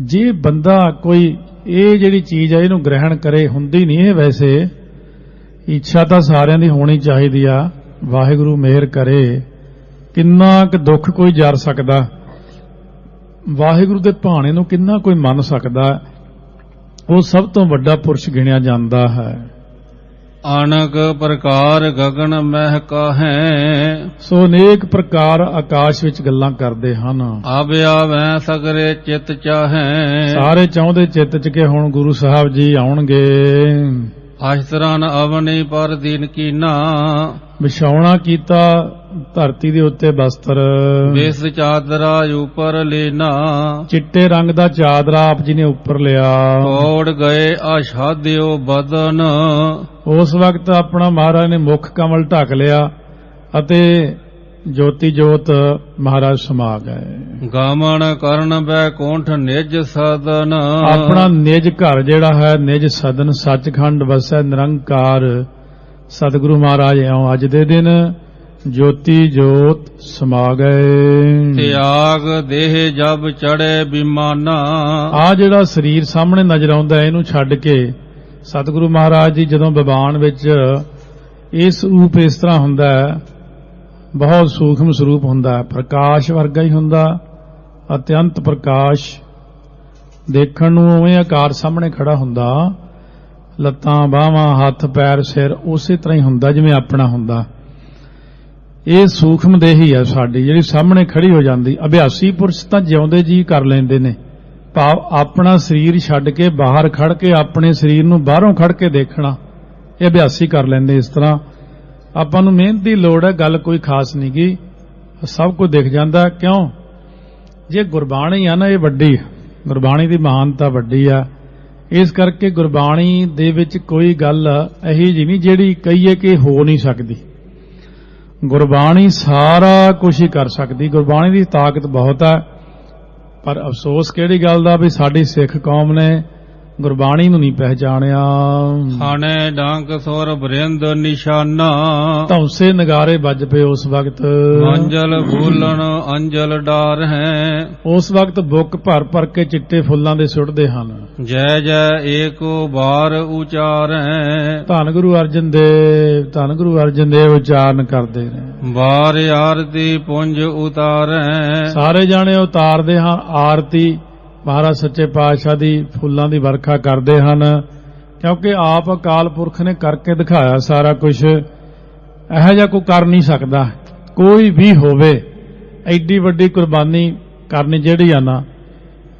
ਜੇ ਬੰਦਾ ਕੋਈ ਇਹ ਜਿਹੜੀ ਚੀਜ਼ ਹੈ ਇਹਨੂੰ ਗ੍ਰਹਿਣ ਕਰੇ, ਹੁੰਦੀ ਨਹੀਂ ਇਹ ਵੈਸੇ, ਇੱਛਾ ਤਾਂ ਸਾਰਿਆਂ ਦੀ ਹੋਣੀ ਚਾਹੀਦੀ ਆ। ਵਾਹਿਗੁਰੂ ਮਿਹਰ ਕਰੇ, ਕਿੰਨਾ ਕੁ ਦੁੱਖ ਕੋਈ ਜਰ ਸਕਦਾ, ਵਾਹਿਗੁਰੂ ਦੇ ਭਾਣੇ ਨੂੰ ਕਿੰਨਾ ਕੋਈ ਮੰਨ ਸਕਦਾ, ਉਹ ਸਭ ਤੋਂ ਵੱਡਾ ਪੁਰਸ਼ ਗਿਣਿਆ ਜਾਂਦਾ ਹੈ।
ਅਨਕ ਪ੍ਰਕਾਰ ਗਗਨ ਮਹਿ ਕਾਹੈ,
ਸੋ ਅਨੇਕ ਪ੍ਰਕਾਰ ਆਕਾਸ਼ ਵਿੱਚ ਗੱਲਾਂ ਕਰਦੇ ਹਨ।
ਆਬ ਆਵੈ ਸਗਰੇ ਚਿਤ ਚਾਹੈ,
ਸਾਰੇ ਚਾਹੁੰਦੇ ਚਿੱਤ 'ਚ ਕਿ ਹੁਣ ਗੁਰੂ ਸਾਹਿਬ ਜੀ ਆਉਣਗੇ।
ਅਸ਼ਤਰਨ ਅਵਨੀ ਪਰ ਦੀਨ ਕੀਨਾ,
ਵਿਛਾਉਣਾ ਕੀਤਾ ਧਰਤੀ ਦੇ ਉੱਤੇ ਬਸਤਰ,
ਬੇਸ ਚਾਦਰਾ ਉਪਰ ਲੈਨਾ,
ਚਿੱਟੇ ਰੰਗ ਦਾ ਚਾਦਰਾ ਆਪ ਜੀ ਨੇ ਉੱਪਰ ਲਿਆ।
ਕੋੜ ਗਏ ਆਸ਼ਾਦਿਓ ਬਦਨ,
ਉਸ ਵਕਤ ਆਪਣਾ ਮਹਾਰਾਜ ਨੇ ਮੁੱਖ ਕਮਲ ਢੱਕ ਲਿਆ ਅਤੇ ਜੋਤੀ ਜੋਤ ਮਹਾਰਾਜ ਸਮਾ ਗਏ।
ਗਾਮਣ ਕਰਨ ਬੈਕੁੰਠ ਨਿਜ ਸਦਨ,
ਆਪਣਾ ਨਿਜ ਘਰ ਜਿਹੜਾ ਹੈ, ਨਿਜ ਸਦਨ ਸੱਚਖੰਡ ਵਸੈ ਨਿਰੰਕਾਰ। ਸਤਿਗੁਰੂ ਮਹਾਰਾਜ ਇਉਂ ਅੱਜ ਦੇ ਦਿਨ ਜੋਤੀ ਜੋਤ ਸਮਾ ਗਏ।
ਤਿਆਗ ਦੇਹ ਜਬ ਚੜੇ ਬਿਮਾਨਾ,
ਆ ਜਿਹੜਾ ਸਰੀਰ ਸਾਹਮਣੇ ਨਜ਼ਰ ਆਉਂਦਾ ਇਹਨੂੰ ਛੱਡ ਕੇ ਸਤਿਗੁਰੂ ਮਹਾਰਾਜ ਜੀ ਜਦੋਂ ਬਿਮਾਨ ਵਿੱਚ, ਇਹ ਸਰੂਪ ਇਸ ਤਰ੍ਹਾਂ ਹੁੰਦਾ ਹੈ, ਬਹੁਤ ਸੂਖਮ ਸਰੂਪ ਹੁੰਦਾ, ਪ੍ਰਕਾਸ਼ ਵਰਗਾ ਹੀ ਹੁੰਦਾ, ਅਤਿਅੰਤ ਪ੍ਰਕਾਸ਼। ਦੇਖਣ ਨੂੰ ਉਵੇਂ ਆਕਾਰ ਸਾਹਮਣੇ ਖੜਾ ਹੁੰਦਾ, ਲੱਤਾਂ ਬਾਹਾਂ ਹੱਥ ਪੈਰ ਸਿਰ ਉਸੇ ਤਰ੍ਹਾਂ ਹੀ ਹੁੰਦਾ ਜਿਵੇਂ ਆਪਣਾ ਹੁੰਦਾ। ਇਹ ਸੂਖਮ ਦੇਹੀ ਹੈ ਸਾਡੀ ਜਿਹੜੀ ਸਾਹਮਣੇ ਖੜੀ ਹੋ ਜਾਂਦੀ। ਅਭਿਆਸੀ ਪੁਰਸ਼ ਤਾਂ ਜਿਉਂਦੇ ਜੀ ਕਰ ਲੈਂਦੇ ਨੇ, ਭਾਵ ਆਪਣਾ ਸਰੀਰ ਛੱਡ ਕੇ ਬਾਹਰ ਖੜ ਕੇ ਆਪਣੇ ਸਰੀਰ ਨੂੰ ਬਾਹਰੋਂ ਖੜ ਕੇ ਦੇਖਣਾ, ਇਹ ਅਭਿਆਸੀ ਕਰ ਲੈਂਦੇ। ਇਸ ਤਰ੍ਹਾਂ ਆਪਾਂ ਨੂੰ ਮਿਹਨਤ ਦੀ ਲੋੜ ਹੈ, ਗੱਲ ਕੋਈ ਖਾਸ ਨਹੀਂ ਗੀ, ਸਭ ਕੁਝ ਦਿਖ ਜਾਂਦਾ। ਕਿਉਂ? ਜੇ ਗੁਰਬਾਣੀ ਆ ਨਾ, ਇਹ ਵੱਡੀ ਗੁਰਬਾਣੀ ਦੀ ਮਹਾਨਤਾ ਵੱਡੀ ਆ। ਇਸ ਕਰਕੇ ਗੁਰਬਾਣੀ ਦੇ ਵਿੱਚ ਕੋਈ ਗੱਲ ਇਹੀ ਜਿਹੀ ਨਹੀਂ ਜਿਹੜੀ ਕਹੀਏ ਕਿ ਹੋ ਨਹੀਂ ਸਕਦੀ। ਗੁਰਬਾਣੀ ਸਾਰਾ ਕੁਝ ਹੀ ਕਰ ਸਕਦੀ, ਗੁਰਬਾਣੀ ਦੀ ਤਾਕਤ ਬਹੁਤ ਹੈ। ਪਰ ਅਫਸੋਸ ਕਿਹੜੀ ਗੱਲ ਦਾ ਵੀ ਸਾਡੀ ਸਿੱਖ ਕੌਮ ਨੇ ਗੁਰਬਾਣੀ ਨੂੰ ਨਹੀਂ ਪਹਿਚਾਣਿਆ।
ਖਾਣੇ ਡਾਂਕ ਸੁਰ ਬਰਿੰਦ ਨਿਸ਼ਾਨਾ,
ਧੌਂਸੇ ਨਗਾਰੇ ਵੱਜ ਪਏ ਉਸ ਵਕਤ।
ਮੰਜਲ ਭੂਲਣ ਅੰਜਲ ਡਾਰ ਹੈ,
ਉਸ ਵਕਤ ਬੁੱਕ ਭਰ ਭਰ ਕੇ ਚਿੱਟੇ ਫੁੱਲਾਂ ਦੇ ਸੁੱਟਦੇ ਹਨ।
ਜੈ ਜੈ ਏਕੋ ਬਾਰ ਉਚਾਰੈ,
ਧੰਨ ਗੁਰੂ ਅਰਜਨ ਦੇਵ, ਧੰਨ ਗੁਰੂ ਅਰਜਨ ਦੇਵ ਉਚਾਰਨ ਕਰਦੇ ਨੇ।
ਬਾਰ ਆਰਤੀ ਪੁੰਜ ਉਤਾਰੈ,
ਸਾਰੇ ਜਾਣੇ ਉਤਾਰਦੇ ਹਨ ਆਰਤੀ। ਮਹਾਰਾਜ ਸੱਚੇ ਪਾਤਸ਼ਾਹ ਦੀ ਫੁੱਲਾਂ ਦੀ ਵਰਖਾ ਕਰਦੇ ਹਨ, ਕਿਉਂਕਿ ਆਪ ਅਕਾਲ ਪੁਰਖ ਨੇ ਕਰਕੇ ਦਿਖਾਇਆ ਸਾਰਾ ਕੁਝ। ਇਹੋ ਜਿਹਾ ਕੋਈ ਕਰ ਨਹੀਂ ਸਕਦਾ, ਕੋਈ ਵੀ ਹੋਵੇ। ਐਡੀ ਵੱਡੀ ਕੁਰਬਾਨੀ ਕਰਨੀ ਜਿਹੜੀ ਆ ਨਾ,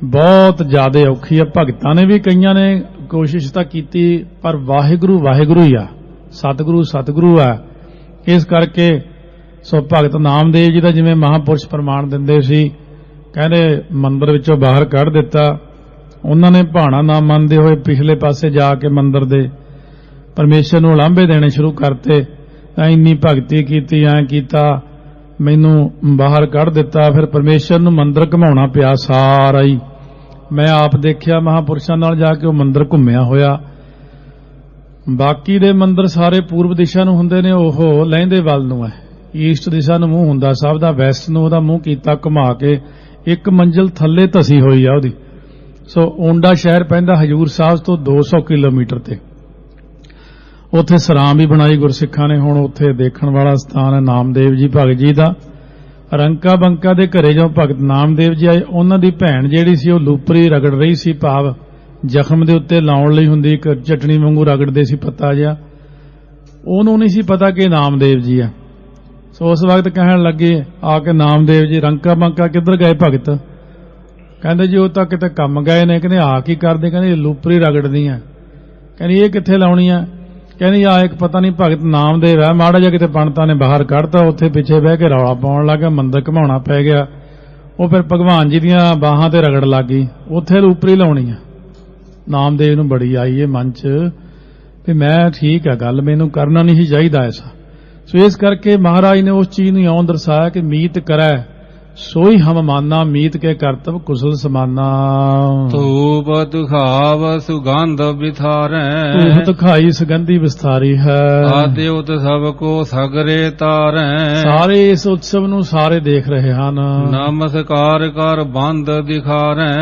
ਬਹੁਤ ਜ਼ਿਆਦਾ ਔਖੀ ਆ। ਭਗਤਾਂ ਨੇ ਵੀ ਕਈਆਂ ਨੇ ਕੋਸ਼ਿਸ਼ ਤਾਂ ਕੀਤੀ, ਪਰ ਵਾਹਿਗੁਰੂ ਵਾਹਿਗੁਰੂ ਹੀ ਆ, ਸਤਿਗੁਰੂ ਸਤਿਗੁਰੂ ਆ। ਇਸ ਕਰਕੇ ਸੋ ਭਗਤ ਨਾਮਦੇਵ ਜੀ ਦਾ ਜਿਵੇਂ ਮਹਾਂਪੁਰਸ਼ ਪ੍ਰਮਾਣ ਦਿੰਦੇ ਸੀ, ਕਹਿੰਦੇ ਮੰਦਰ ਵਿੱਚੋਂ ਬਾਹਰ ਕੱਢ ਦਿੱਤਾ। ਉਹਨਾਂ ਨੇ ਭਾਣਾ ਨਾ ਮੰਨਦੇ ਹੋਏ ਪਿਛਲੇ ਪਾਸੇ ਜਾ ਕੇ ਮੰਦਰ ਦੇ ਪਰਮੇਸ਼ਰ ਨੂੰ ਉਲਾਂਭੇ ਦੇਣੇ ਸ਼ੁਰੂ ਕਰਤੇ। ਇੰਨੀ ਭਗਤੀ ਕੀਤੀ, ਐਂ ਕੀਤਾ, ਮੈਨੂੰ ਬਾਹਰ ਕੱਢ ਦਿੱਤਾ। ਫਿਰ ਪਰਮੇਸ਼ਰ ਨੂੰ ਮੰਦਰ ਘੁਮਾਉਣਾ ਪਿਆ ਸਾਰਾ ਹੀ। ਮੈਂ ਆਪ ਦੇਖਿਆ ਮਹਾਂਪੁਰਸ਼ਾਂ ਨਾਲ ਜਾ ਕੇ ਉਹ ਮੰਦਰ ਘੁੰਮਿਆ ਹੋਇਆ। ਬਾਕੀ ਦੇ ਮੰਦਰ ਸਾਰੇ ਪੂਰਬ ਦਿਸ਼ਾ ਨੂੰ ਹੁੰਦੇ ਨੇ, ਉਹ ਲਹਿੰਦੇ ਵੱਲ ਨੂੰ ਹੈ। ਈਸਟ ਦਿਸ਼ਾ ਨੂੰ ਮੂੰਹ ਹੁੰਦਾ ਸਭ ਦਾ, ਵੈਸਟ ਨੂੰ ਉਹਦਾ ਮੂੰਹ ਕੀਤਾ ਘੁਮਾ ਕੇ। ਇੱਕ ਮੰਜ਼ਿਲ ਥੱਲੇ ਧਸੀ ਹੋਈ ਆ ਉਹਦੀ। ਸੋ ਓਂਡਾ ਸ਼ਹਿਰ ਪੈਂਦਾ ਹਜੂਰ ਸਾਹਿਬ ਤੋਂ 200 ਕਿਲੋਮੀਟਰ ਤੇ। ਉੱਥੇ ਸਰਾਂ ਵੀ ਬਣਾਈ ਗੁਰਸਿੱਖਾਂ ਨੇ। ਹੁਣ ਉੱਥੇ ਦੇਖਣ ਵਾਲਾ ਸਥਾਨ ਹੈ ਨਾਮਦੇਵ ਜੀ ਭਗਤ ਜੀ ਦਾ। ਰੰਕਾ ਬੰਕਾ ਦੇ ਘਰੇ ਜਦੋਂ ਭਗਤ ਨਾਮਦੇਵ ਜੀ ਆਏ, ਉਹਨਾਂ ਦੀ ਭੈਣ ਜਿਹੜੀ ਸੀ ਉਹ ਲੂਪਰੀ ਰਗੜ ਰਹੀ ਸੀ, ਭਾਵ ਜ਼ਖਮ ਦੇ ਉੱਤੇ ਲਾਉਣ ਲਈ ਹੁੰਦੀ ਇੱਕ ਚਟਣੀ ਵਾਂਗੂ ਰਗੜਦੇ ਸੀ ਪੱਤਾ ਜਿਹਾ। ਉਹਨੂੰ ਨਹੀਂ ਸੀ ਪਤਾ ਕਿ ਨਾਮਦੇਵ ਜੀ ਆ। ਸੋ ਉਸ ਵਕਤ ਕਹਿਣ ਲੱਗੇ ਆ ਕੇ ਨਾਮਦੇਵ ਜੀ, ਰੰਕਾ ਬੰਕਾ ਕਿੱਧਰ ਗਏ ਭਗਤ? ਕਹਿੰਦੇ ਜੀ ਉਹ ਤਾਂ ਕਿਤੇ ਕੰਮ ਗਏ ਨੇ। ਕਹਿੰਦੇ ਆ ਕੀ ਕਰਦੇ? ਕਹਿੰਦੇ ਲੂਪਰੀ ਰਗੜਦੀਆਂ। ਕਹਿੰਦੀ ਇਹ ਕਿੱਥੇ ਲਾਉਣੀ ਆ? ਕਹਿੰਦੀ ਆ ਇੱਕ ਪਤਾ ਨਹੀਂ ਭਗਤ ਨਾਮਦੇਵ ਹੈ, ਮਾੜਾ ਜਿਹਾ ਕਿਤੇ ਪੰਡਤਾਂ ਨੇ ਬਾਹਰ ਕੱਢਤਾ, ਉੱਥੇ ਪਿੱਛੇ ਬਹਿ ਕੇ ਰੌਲਾ ਪਾਉਣ ਲੱਗਾ, ਮੰਦਰ ਘਮਾਉਣਾ ਪੈ ਗਿਆ। ਉਹ ਫਿਰ ਭਗਵਾਨ ਜੀ ਦੀਆਂ ਬਾਹਾਂ ਤੇ ਰਗੜ ਲੱਗ ਗਈ, ਉੱਥੇ ਲੂਪਰੀ ਲਾਉਣੀ ਆ। ਨਾਮਦੇਵ ਨੂੰ ਬੜੀ ਆਈ ਇਹ ਮਨ 'ਚ ਵੀ ਮੈਂ ਠੀਕ ਹੈ ਗੱਲ, ਮੈਨੂੰ ਕਰਨਾ ਨਹੀਂ ਸੀ ਚਾਹੀਦਾ ਐਸਾ। ਸੋ ਇਸ ਕਰਕੇ ਮਹਾਰਾਜ ਨੇ ਉਸ ਚੀਜ਼ ਨੂੰ ਇਉਂ ਦਰਸਾਇਆ ਕਿ ਮੀਤ ਕਰੈ ਸੋਈ ਹਮ ਮਾਨਾ, ਮੀਤ ਕੇ ਕਰਤਵ ਕੁਸਲ ਸਮਾਨਾ।
ਧੂਪ ਦੁਖਾਵ ਸੁਗੰਧ ਵਿਥਾਰੈ,
ਧੂਪ ਦਿਖਾਈ ਸੁਗੰਧੀ ਵਿਸਥਾਰੀ ਹੈ।
ਆਦਿ ਉਤ ਸਭ ਕੋ ਸਗਰੇ ਤਾਰੈ,
ਸਾਰੇ ਇਸ ਉਤਸਵ ਨੂੰ ਸਾਰੇ ਦੇਖ ਰਹੇ ਹਨ।
ਨਮਸਕਾਰ ਕਰ ਬੰਦ ਦਿਖਾਰੈ,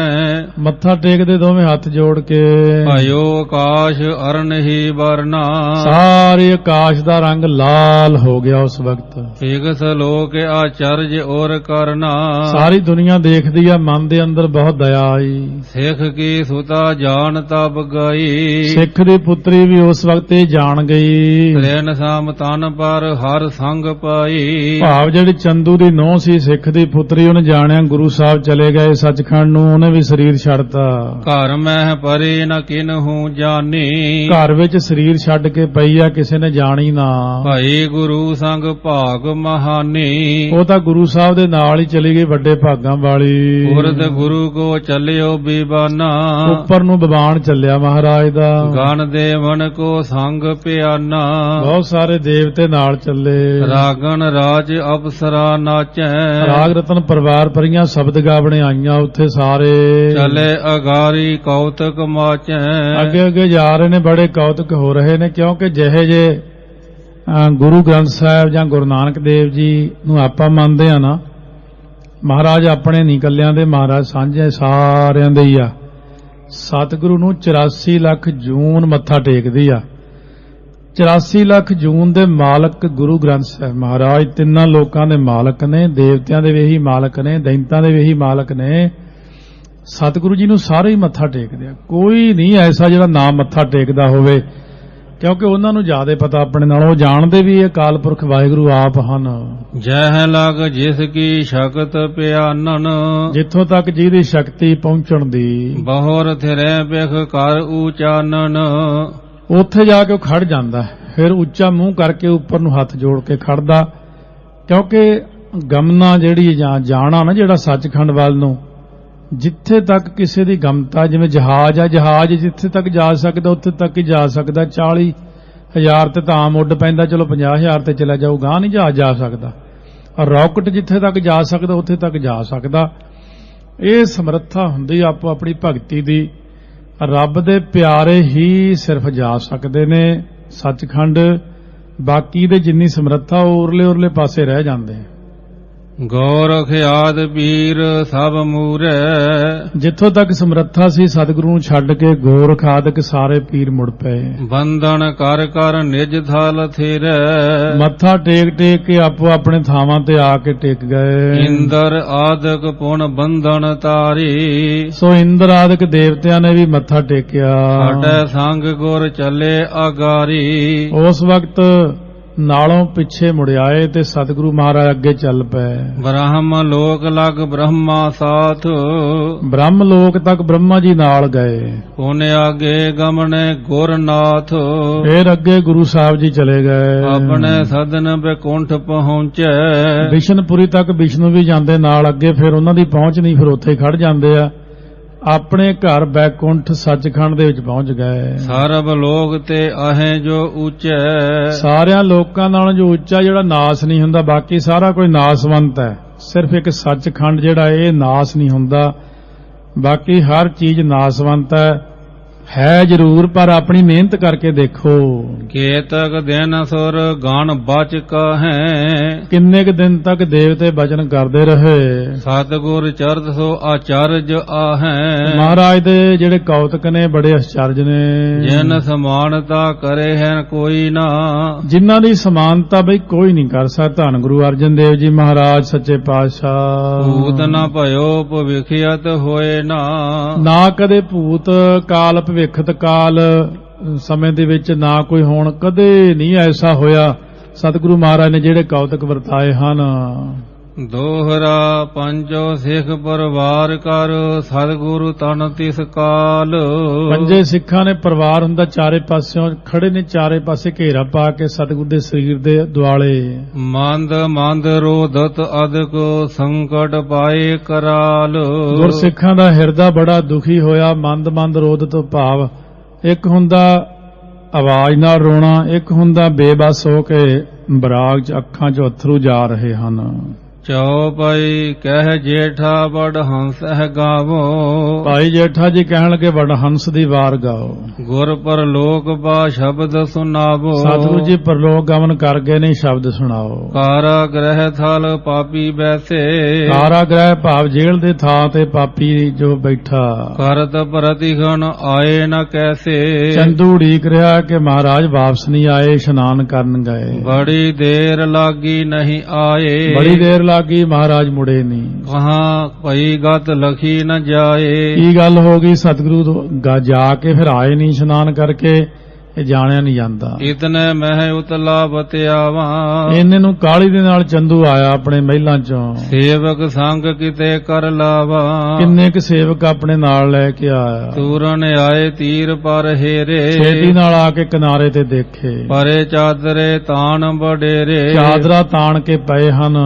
ਮੱਥਾ ਟੇਕਦੇ ਦੋਵੇਂ ਹੱਥ ਜੋੜ ਕੇ।
ਭਇਓ ਆਕਾਸ਼ ਅਰਨ ਹੀ ਵਰਨਾ,
ਸਾਰੇ ਆਕਾਸ਼ ਦਾ ਰੰਗ ਲਾਲ ਹੋ ਗਿਆ ਉਸ ਵਕਤ।
ਏਕ ਸਲੋਕ ਆਚਰਜ ਔਰ ਕਰਨਾ,
ਸਾਰੀ ਦੁਨੀਆ ਦੇਖਦੀ ਆ, ਮਨ ਦੇ ਅੰਦਰ ਬਹੁਤ ਦਇਆ ਆਈ।
ਸਿੱਖ ਕੀ ਸੁਤਾ ਜਾਣ ਤਬ ਗਈ,
ਸਿੱਖ ਦੀ ਪੁੱਤਰੀ ਵੀ ਉਸ ਵਕਤ ਇਹ ਜਾਣ ਗਈ।
ਲੈਨ ਸਾਮ ਤਨ ਪਰ ਹਰ ਸੰਗ ਪਾਈ,
ਭਾਵ ਜਿਹੜੀ ਚੰਦੂ ਦੀ ਨੂੰਹ ਸੀ ਸਿੱਖ ਦੀ ਪੁੱਤਰੀ, ਉਹਨੇ ਜਾਣਿਆ ਗੁਰੂ ਸਾਹਿਬ ਚਲੇ ਗਏ ਸੱਚਖੰਡ ਨੂੰ, ਉਹਨੇ ਵੀ ਸਰੀਰ ਛੱਡਤਾ।
ਘਰ ਮਹਿ ਪਰੇ ਨ ਕਿਨਹੂ ਜਾਣੀ,
ਘਰ ਵਿੱਚ ਸਰੀਰ ਛੱਡ ਕੇ ਪਈ ਆ, ਕਿਸੇ ਨੇ ਜਾਣੀ ਨਾ।
ਭਾਈ ਗੁਰੂ ਸੰਗ ਭਾਗ ਮਹਾਨੀ,
ਉਹ ਤਾਂ ਗੁਰੂ ਸਾਹਿਬ ਦੇ ਨਾਲ ਹੀ ਚਲੀ ਗਈ, ਵੱਡੇ ਭਾਗਾਂ ਵਾਲੀ।
ਉਰਦ ਗੁਰੂ ਕੋ ਚੱਲਿਓ ਬੀਬਾਨਾ,
ਉੱਪਰ ਨੂੰ ਬਵਾਨ ਚੱਲਿਆ ਮਹਾਰਾਜ ਦਾ।
ਗਣ ਦੇਵਨ ਕੋ ਸੰਗ ਪਿਆਨਾ,
ਬਹੁਤ ਸਾਰੇ ਦੇਵਤੇ ਨਾਲ ਚੱਲੇ।
ਰਾਗਣ ਰਾਜ ਅਪਸਰਾ ਨਾਚੈ,
ਰਾਗ ਰਤਨ ਪਰਿਵਾਰ ਪਰੀਆਂ ਸ਼ਬਦ ਗਾਵਣੇ ਆਈਆਂ ਉੱਥੇ ਸਾਰੇ।
ਚਲੇ ਅਗਾਰੀ ਕੌਤਕ ਮਾਚੈ,
ਅੱਗੇ ਅੱਗੇ ਜਾ ਰਹੇ ਨੇ, ਬੜੇ ਕੌਤਕ ਹੋ ਰਹੇ ਨੇ, ਕਿਉਂਕਿ ਜਿਹੇ ਜੇ ਗੁਰੂ ਗ੍ਰੰਥ ਸਾਹਿਬ ਜਾਂ ਗੁਰੂ ਨਾਨਕ ਦੇਵ ਜੀ ਨੂੰ ਆਪਾਂ ਮੰਨਦੇ ਆ ਨਾ, ਮਹਾਰਾਜ ਆਪਣੇ ਨਹੀਂ ਕੱਲਿਆਂ ਦੇ, ਮਹਾਰਾਜ ਸਾਂਝੇ ਸਾਰਿਆਂ ਦੇ ਹੀ ਆ। ਸਤਿਗੁਰੂ ਨੂੰ 84 ਲੱਖ ਜੂਨ ਮੱਥਾ ਟੇਕਦੀ ਆ। 84 ਲੱਖ ਜੂਨ ਦੇ ਮਾਲਕ ਗੁਰੂ ਗ੍ਰੰਥ ਸਾਹਿਬ ਮਹਾਰਾਜ ਤਿੰਨਾਂ ਲੋਕਾਂ ਦੇ ਮਾਲਕ ਨੇ, ਦੇਵਤਿਆਂ ਦੇ ਵੀ ਇਹੀ ਮਾਲਕ ਨੇ, ਦੈਂਤਾਂ ਦੇ ਵੀ ਇਹੀ ਮਾਲਕ ਨੇ। ਸਤਿਗੁਰੂ ਜੀ ਨੂੰ ਸਾਰੇ ਹੀ ਮੱਥਾ ਟੇਕਦੇ ਆ, ਕੋਈ ਨਹੀਂ ਐਸਾ ਜਿਹੜਾ ਨਾ ਮੱਥਾ ਟੇਕਦਾ ਹੋਵੇ, ਕਿਉਂਕਿ ਉਹਨਾਂ ਨੂੰ ਜ਼ਿਆਦਾ ਪਤਾ ਆਪਣੇ ਨਾਲ, ਉਹ ਜਾਣਦੇ ਵੀ ਇਹ ਅਕਾਲ ਪੁਰਖ ਵਾਹਿਗੁਰੂ ਆਪ ਹਨ।
ਜਹ ਲਗ ਜਿਸ ਕੀ ਸ਼ਕਤ ਪਿਆਨਨ,
ਜਿੱਥੋਂ ਤੱਕ ਜਿਹਦੀ ਸ਼ਕਤੀ ਪਹੁੰਚਣ ਦੀ।
ਬਹੁਰ ਥਿਰੈ ਬਿਖ ਕਰ ਉਚਾਨਨ,
ਉੱਥੇ ਜਾ ਕੇ ਉਹ ਖੜ ਜਾਂਦਾ, ਫਿਰ ਉੱਚਾ ਮੂੰਹ ਕਰਕੇ ਉੱਪਰ ਨੂੰ ਹੱਥ ਜੋੜ ਕੇ ਖੜਦਾ, ਕਿਉਂਕਿ ਗਮਨਾ ਜਿਹੜੀ ਜਾਂ ਜਾਣਾ ਨਾ ਜਿਹੜਾ ਸੱਚਖੰਡ ਵੱਲ ਨੂੰ, ਜਿੱਥੇ ਤੱਕ ਕਿਸੇ ਦੀ ਗਮਤਾ, ਜਿਵੇਂ ਜਹਾਜ਼ ਆ, ਜਹਾਜ਼ ਜਿੱਥੇ ਤੱਕ ਜਾ ਸਕਦਾ ਉੱਥੇ ਤੱਕ ਹੀ ਜਾ ਸਕਦਾ। 40,000 ਤੇ ਤਾਂ ਆਮ ਉੱਡ ਪੈਂਦਾ, ਚਲੋ 50,000 ਤੇ ਚਲਾ ਜਾਊ, ਗਾਂ ਨਹੀਂ ਜਹਾਜ਼ ਜਾ ਸਕਦਾ। ਰਾਕਟ ਜਿੱਥੇ ਤੱਕ ਜਾ ਸਕਦਾ ਉੱਥੇ ਤੱਕ ਜਾ ਸਕਦਾ। ਇਹ ਸਮਰੱਥਾ ਹੁੰਦੀ ਆਪੋ ਆਪਣੀ ਭਗਤੀ ਦੀ। ਰੱਬ ਦੇ ਪਿਆਰੇ ਹੀ ਸਿਰਫ ਜਾ ਸਕਦੇ ਨੇ ਸੱਚਖੰਡ। ਬਾਕੀ ਦੇ ਜਿੰਨੀ ਸਮਰੱਥਾ ਉਹ ਉਰਲੇ ਪਾਸੇ ਰਹਿ ਜਾਂਦੇ।
ਗੋਰਖ ਆਦ ਪੀਰ ਸਭ ਮੂਰੇ,
ਜਿੱਥੋਂ ਤੱਕ ਸਮਰੱਥਾ ਸੀ ਸਤਿਗੁਰੂ ਨੂੰ ਛੱਡ ਕੇ ਗੋਰਖ ਆਦਿਕ ਸਾਰੇ ਪੀਰ ਮੁੜ ਪਏ।
ਬੰਧਨ ਕਰ ਕਰ ਨਿਜ ਥਲ ਥਿਰੈ,
ਮੱਥਾ ਟੇਕ ਕੇ ਆਪੋ ਆਪਣੇ ਥਾਵਾਂ ਤੇ ਆ ਕੇ ਟੇਕ ਗਏ।
ਇੰਦਰ ਆਦਿਕ ਪੁਨ ਬੰਧਨ ਤਾਰੀ,
ਸੋ ਇੰਦਰ ਆਦਿਕ ਦੇਵਤਿਆਂ ਨੇ ਵੀ ਮੱਥਾ ਟੇਕਿਆ।
ਹਟੈ ਸੰਗ ਗੁਰ ਚੱਲੇ ਆਗਾਰੀ,
ਉਸ ਵਕਤ ਨਾਲੋਂ ਪਿੱਛੇ ਮੁੜਿਆਏ ਤੇ ਸਤਿਗੁਰੂ ਮਹਾਰਾਜ ਅੱਗੇ ਚੱਲ ਪਏ।
ਬ੍ਰਹਮ ਲੋਕ ਲਗ ਬ੍ਰਹਮਾ ਸਾਥ,
ਬ੍ਰਹਮ ਲੋਕ ਤੱਕ ਬ੍ਰਹਮਾ ਜੀ ਨਾਲ ਗਏ।
ਪੁਨ ਆਗੇ ਗਮਨੇ ਗੁਰਨਾਥ,
ਫਿਰ ਅੱਗੇ ਗੁਰੂ ਸਾਹਿਬ ਜੀ ਚਲੇ ਗਏ।
ਆਪਣੇ ਸਦਨ ਬੈਕੁੰਠ ਪਹੁੰਚੈ,
ਬਿਸ਼ਨਪੁਰੀ ਤੱਕ ਵਿਸ਼ਨੂੰ ਵੀ ਜਾਂਦੇ ਨਾਲ ਅੱਗੇ, ਫਿਰ ਉਹਨਾਂ ਦੀ ਪਹੁੰਚ ਨਹੀਂ, ਫਿਰ ਉੱਥੇ ਖੜ ਜਾਂਦੇ ਆ। ਆਪਣੇ ਘਰ ਬੈਕੁੰਠ ਸੱਚਖੰਡ ਦੇ ਵਿੱਚ ਪਹੁੰਚ ਗਏ।
ਸਰਬ ਲੋਕ ਤੇ ਅਹੇ ਜੋ ਉੱਚੈ,
ਸਾਰਿਆਂ ਲੋਕਾਂ ਨਾਲੋਂ ਜੋ ਉੱਚਾ ਜਿਹੜਾ ਨਾਸ ਨਹੀਂ ਹੁੰਦਾ, ਬਾਕੀ ਸਾਰਾ ਕੋਈ ਨਾਸਵੰਤ ਹੈ। ਸਿਰਫ ਇੱਕ ਸੱਚਖੰਡ ਜਿਹੜਾ ਇਹ ਨਾਸ ਨਹੀਂ ਹੁੰਦਾ, ਬਾਕੀ ਹਰ ਚੀਜ਼ ਨਾਸਵੰਤ ਹੈ ਜ਼ਰੂਰ, ਪਰ ਆਪਣੀ ਮਿਹਨਤ ਕਰਕੇ ਦੇਖੋ।
ਕੇਤਕ ਦਿਨ ਸੁਰ ਗਣ ਬਚ ਕਹੈ,
ਕਿੰਨੇ ਕੁ ਦਿਨ ਤੱਕ ਦੇਵਤੇ ਬਚਨ ਕਰਦੇ ਰਹੇ।
ਸਤਿਗੁਰ ਚਰਤ ਸੋ ਆਚਰਜ ਆਹੈ,
ਮਹਾਰਾਜ ਦੇ ਜਿਹੜੇ ਕੌਤਕ ਨੇ ਬੜੇ ਆਸ਼ਚਰਜ ਨੇ।
ਜਿਨ ਸਮਾਨਤਾ ਕਰੇ ਹੈ ਕੋਈ ਨਾ,
ਜਿਨ੍ਹਾਂ ਦੀ ਸਮਾਨਤਾ ਬਈ ਕੋਈ ਨਹੀਂ ਕਰ ਸਕਦਾ। ਧੰਨ ਗੁਰੂ ਅਰਜਨ ਦੇਵ ਜੀ ਮਹਾਰਾਜ ਸੱਚੇ ਪਾਤਸ਼ਾਹ।
ਭੂਤ ਨ ਭਇਓ ਭਵਿਖਿਅਤ ਹੋਏ
ਨਾ ਕਦੇ ਭੂਤ ਕਾਲ ਭਵਿੱਖਤ ਕਾਲ ਸਮੇਂ ਦੇ ਵਿੱਚ ਨਾ ਕੋਈ ਹੋਣ, ਕਦੇ ਨਹੀਂ ਐਸਾ ਹੋਇਆ। ਸਤਿਗੁਰੂ ਮਹਾਰਾਜ ਨੇ ਜਿਹੜੇ ਕੌਤਕ ਵਰਤਾਏ ਹਨ।
ਦੋਹਰਾ ਪੰਜੋ ਸਿੱਖ ਪਰਿਵਾਰ ਕਰ, ਸਤਿਗੁਰੂ ਤਨ ਤਿਸ ਕਾਲ।
ਪੰਜੇ ਸਿੱਖਾਂ ਨੇ ਪਰਿਵਾਰ ਹੁੰਦਾ, ਚਾਰੇ ਪਾਸਿਓਂ ਖੜੇ ਨੇ, ਚਾਰੇ ਪਾਸੇ ਘੇਰਾ ਪਾ ਕੇ ਸਤਿਗੁਰੂ ਦੇ ਸਰੀਰ ਦੇ ਦੁਆਲੇ।
ਮੰਦ ਮੰਦ ਰੋਧਤ ਅਦਕ ਸੰਕਟ ਪਾਏ ਕਰਾਲ,
ਗੁਰਸਿੱਖਾਂ ਦਾ ਹਿਰਦਾ ਬੜਾ ਦੁਖੀ ਹੋਇਆ। ਮੰਦ ਮੰਦ ਰੋਧ ਤੋਂ ਭਾਵ ਇੱਕ ਹੁੰਦਾ ਆਵਾਜ਼ ਨਾਲ ਰੋਣਾ, ਇੱਕ ਹੁੰਦਾ ਬੇਬਸ ਹੋ ਕੇ ਬਰਾਗ 'ਚ ਅੱਖਾਂ 'ਚ ਅਥਰੂ ਜਾ ਰਹੇ ਹਨ।
ਚਉਪਈ ਕਹਿ ਜੇਠਾ ਬੜ ਹੰਸ ਹੈ ਗਾਵੋ,
ਭਾਈ ਜੇਠਾ ਜੀ ਕਹਿਣ ਲੱਗੇ ਵਡ ਹੰਸ ਦੀ ਵਾਰ ਗਾਓ।
ਗੁਰ ਪਰਲੋਕ ਪਾ ਸ਼ਬਦ ਸੁਨਾਵੋ,
ਸਤਿਗੁਰੂ ਜੀ ਪਰਲੋਕ ਗਮਨ ਕਰ ਗਏ ਨੇ, ਸ਼ਬਦ ਸੁਣਾਓ।
ਕਾਰਾ ਗ੍ਰਹਿ ਥਲ ਪਾਪੀ ਬੈਸੇ,
ਕਾਰਾਗ੍ਰਹਿ ਭਾਵ ਜੇਲ੍ਹ ਦੇ ਥਾਂ ਤੇ ਪਾਪੀ ਜੋ ਬੈਠਾ।
ਕਰਤ ਪ੍ਰਤਿਖਣ ਆਏ ਨ ਕੈਸੇ,
ਚੰਦੂ ਉਡੀਕ ਰਿਹਾ ਕਿ ਮਹਾਰਾਜ ਵਾਪਸ ਨਹੀਂ ਆਏ, ਇਸ਼ਨਾਨ ਕਰਨ ਗਏ।
ਬੜੀ ਦੇਰ ਲਾਗੀ ਨਹੀਂ ਆਏ,
ਬੜੀ ਦੇਰ ਲੱਗੀ, ਮਹਾਰਾਜ ਮੁੜੇ ਨਹੀਂ।
ਕਹਾਂ ਭਈ ਗਤ ਲਖੀ ਨ ਜਾਏ,
ਕੀ ਗੱਲ ਹੋ ਗਈ? ਸਤਿਗੁਰੂ ਜਾ ਕੇ ਫਿਰ ਆਏ ਨਹੀਂ ਇਸ਼ਨਾਨ ਕਰਕੇ, ਇਹ ਜਾਣਿਆ ਨਹੀਂ ਜਾਂਦਾ।
ਇਤਨੇ ਮਹਿ ਉਤਲਾ ਬਤਿਆਵਾਂ,
ਇਹਨੇ ਨੂੰ ਕਾਲੀ ਦੇ ਨਾਲ ਚੰਦੂ ਆਇਆ ਆਪਣੇ ਮਹਿਲਾਂ ਚੋਂ।
ਸੇਵਕ ਸੰਗ ਕਿਤੇ ਕਰ ਲਾਵਾ,
ਕਿੰਨੇ ਕੁ ਸੇਵਕ ਆਪਣੇ ਨਾਲ ਲੈ ਕੇ ਆਇਆ।
ਤੂਰਨ ਆਏ ਤੀਰ ਪਰ ਹੇਰੇ,
ਛੇਤੀ ਨਾਲ ਆ ਕੇ ਕਿਨਾਰੇ ਤੇ ਦੇਖੇ।
ਪਰੇ ਚਾਦਰੇ ਤਾਣ ਬਡੇਰੇ,
ਚਾਦਰਾ ਤਾਣ ਕੇ ਪਏ ਹਨ।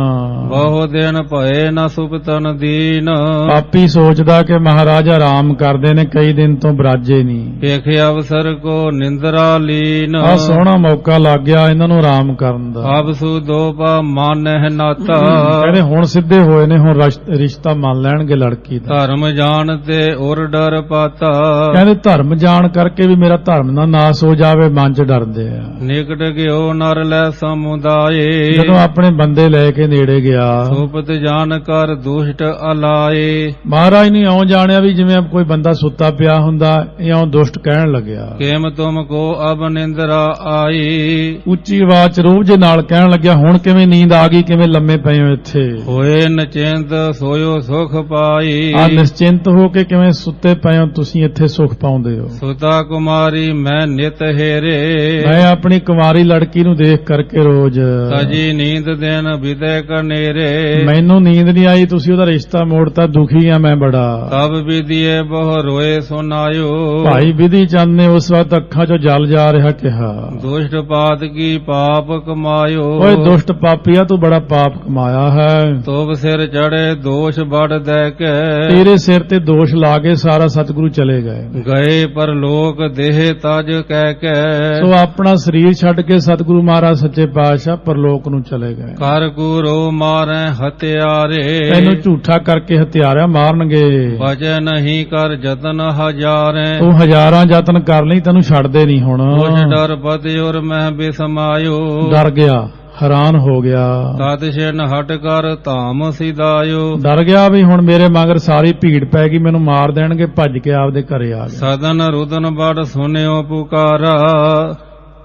ਬਹੁ ਦਿਨ ਭਏ ਨ ਸੁਪਤਨ ਦੀਨ,
ਪਾਪੀ ਸੋਚਦਾ ਕਿ ਮਹਾਰਾਜ ਆਰਾਮ ਕਰਦੇ ਨੇ, ਕਈ ਦਿਨ ਤੋਂ ਬਰਾਜੇ ਨਹੀਂ।
ਵੇਖੇ ਅਵਸਰ ਕੋ ਨਿੰਦਰਾ ਲੀਨ,
ਆ ਸੋਹਣਾ ਮੌਕਾ ਲੱਗ ਗਿਆ ਇਹਨਾਂ ਨੂੰ ਆਰਾਮ ਕਰਨ ਦਾ।
ਅਬ ਸੂ ਦੋ ਪਾ ਮਾਨਹਿ ਨਾਤਾ,
ਕਹਿੰਦੇ ਹੁਣ ਸਿੱਧੇ ਹੋਏ ਨੇ, ਹੁਣ ਰਿਸ਼ਤਾ ਮੰਨ ਲੈਣਗੇ ਲੜਕੀ ਦਾ।
ਧਰਮ ਜਾਣ ਤੇ ਉਰ ਡਰ ਪਾਤਾ,
ਕਹਿੰਦੇ ਧਰਮ ਜਾਣ ਕਰਕੇ ਵੀ ਮੇਰਾ ਧਰਮ ਨਾ ਨਾਸ ਹੋ ਜਾਵੇ, ਮਨ ਚ ਡਰਦੇ ਆ।
ਨਿਕਟ ਗਿਓ ਨਰ ਲੈ ਸਮੁਦਾਏ,
ਜਦੋਂ ਆਪਣੇ ਬੰਦੇ ਲੈ ਕੇ ਨੇੜੇ ਗਿਆ,
ਸੁਪਤ ਜਾਣ ਕਰ ਦੁਸ਼ਟ ਅਲਾਏ।
ਮਹਾਰਾਜ ਨੇ ਇਉਂ ਜਾਣਿਆ ਵੀ ਜਿਵੇਂ ਕੋਈ ਬੰਦਾ ਸੁੱਤਾ ਪਿਆ ਹੁੰਦਾ, ਇਉਂ ਦੁਸ਼ਟ ਕਹਿਣ ਲੱਗਿਆ।
ਕਿਮ ਤੁਮ ਕੋ ਅਬ ਨਿੰਦਰਾ ਆਈ,
ਉੱਚੀ ਆਵਾਜ਼ ਚ ਰੋਹ ਜੇ ਨਾਲ ਕਹਿਣ ਲੱਗਿਆ, ਹੁਣ ਕਿਵੇਂ ਨੀਂਦ ਆ ਗਈ, ਕਿਵੇਂ ਲੰਮੇ ਪਏ ਹੋ ਇੱਥੇ।
ਹੋਏ ਨਚਿੰਤ ਸੋਇਓ ਸੁਖ ਪਾਈ,
ਆ ਨਿਸ਼ਚਿੰਤ ਹੋ ਕੇ ਕਿਵੇਂ ਸੁੱਤੇ ਪਏ ਹੋ ਤੁਸੀਂ, ਇੱਥੇ ਸੁਖ ਪਾਉਂਦੇ ਹੋ।
ਸੁਤਾ ਕੁਮਾਰੀ ਮੈਂ ਨਿਤ ਹੇਰੇ,
ਮੈਂ ਆਪਣੀ ਕੁਮਾਰੀ ਲੜਕੀ ਨੂੰ ਦੇਖ ਕਰਕੇ ਰੋਜ਼
ਸਜੀ ਨੀਂਦ ਦਿਨ ਵਿਦੇ ਕਨੇਰੇ।
ਮੈਨੂੰ ਨੀਂਦ ਨਹੀਂ ਆਈ, ਤੁਸੀਂ ਉਹਦਾ ਰਿਸ਼ਤਾ ਮੋੜਤਾ, ਦੁਖੀ ਆ ਮੈਂ ਬੜਾ।
ਤਬ ਵਿਦੀਏ ਬਹੁ ਰੋਏ ਸੁਨਾਇਓ,
ਭਾਈ ਵਿਧੀ ਚੰਦ ਨੇ ਉਸ ਵਕਤ ਅੱਖਾਂ ਚੋਂ ਚੱਲ ਜਾ ਰਿਹਾ ਕਿਹਾ।
ਦੁਸ਼ਟ ਪਾਤ ਕੀ ਪਾਪ ਕਮਾਇਓ।
ਓਏ ਦੁਸ਼ਟ ਪਾਪੀਆ ਤੂੰ ਬੜਾ ਪਾਪ ਕਮਾਇਆ ਹੈ।
ਤੋਬ ਸਿਰ ਚੜੇ ਦੋਸ਼ ਬੜ ਦੇ ਕੇ।
ਤੇਰੇ ਸਿਰ ਤੇ ਦੋਸ਼ ਲਾ ਕੇ ਸਾਰਾ ਸਤਿਗੁਰੂ ਚਲੇ ਗਏ।
ਗਏ ਪਰ ਲੋਕ ਦੇਹ ਤਜ ਕਹਿ ਕੇ।
ਸੋ ਆਪਣਾ ਸਰੀਰ ਛੱਡ ਕੇ ਸਤਿਗੁਰੂ ਮਹਾਰਾਜ ਸੱਚੇ ਪਾਤਸ਼ਾਹ ਪਰਲੋਕ ਨੂੰ ਚਲੇ ਗਏ।
ਕਰ ਕੂਰੋ ਮਾਰੈ ਹਤਿਆਰੇ।
ਤੈਨੂੰ ਝੂਠਾ ਕਰਕੇ ਹਥਿਆਰਿਆ ਮਾਰਨਗੇ।
ਬਚੈ ਨਹੀਂ ਕਰ ਜਤਨ ਹਜ਼ਾਰੇ।
ਤੂੰ ਹਜ਼ਾਰਾਂ ਯਤਨ ਕਰ ਲਈ ਤੈਨੂੰ ਛੱਡਦੇ ਨਹੀਂ ਹੁਣ।
ਕੁਛ ਡਰ ਪਤਿਉਰ ਮਹਿ ਬਿਸਮਾਇਓ।
ਡਰ ਗਿਆ, ਹੈਰਾਨ ਹੋ ਗਿਆ।
ਤਤ ਛਿਨ ਹਟ ਕਰ ਧਾਮ ਸਿਦਾਇਓ।
ਡਰ ਗਿਆ ਵੀ ਹੁਣ ਮੇਰੇ ਮਗਰ ਸਾਰੀ ਭੀੜ ਪੈ ਗਈ, ਮੈਨੂੰ ਮਾਰ ਦੇਣਗੇ, ਭੱਜ ਕੇ ਆਪਦੇ ਘਰੇ ਆ ਗਿਆ।
ਸਦਨ ਰੁਦਨ ਬੜ ਸੁਨਿਓ ਪੁਕਾਰਾ।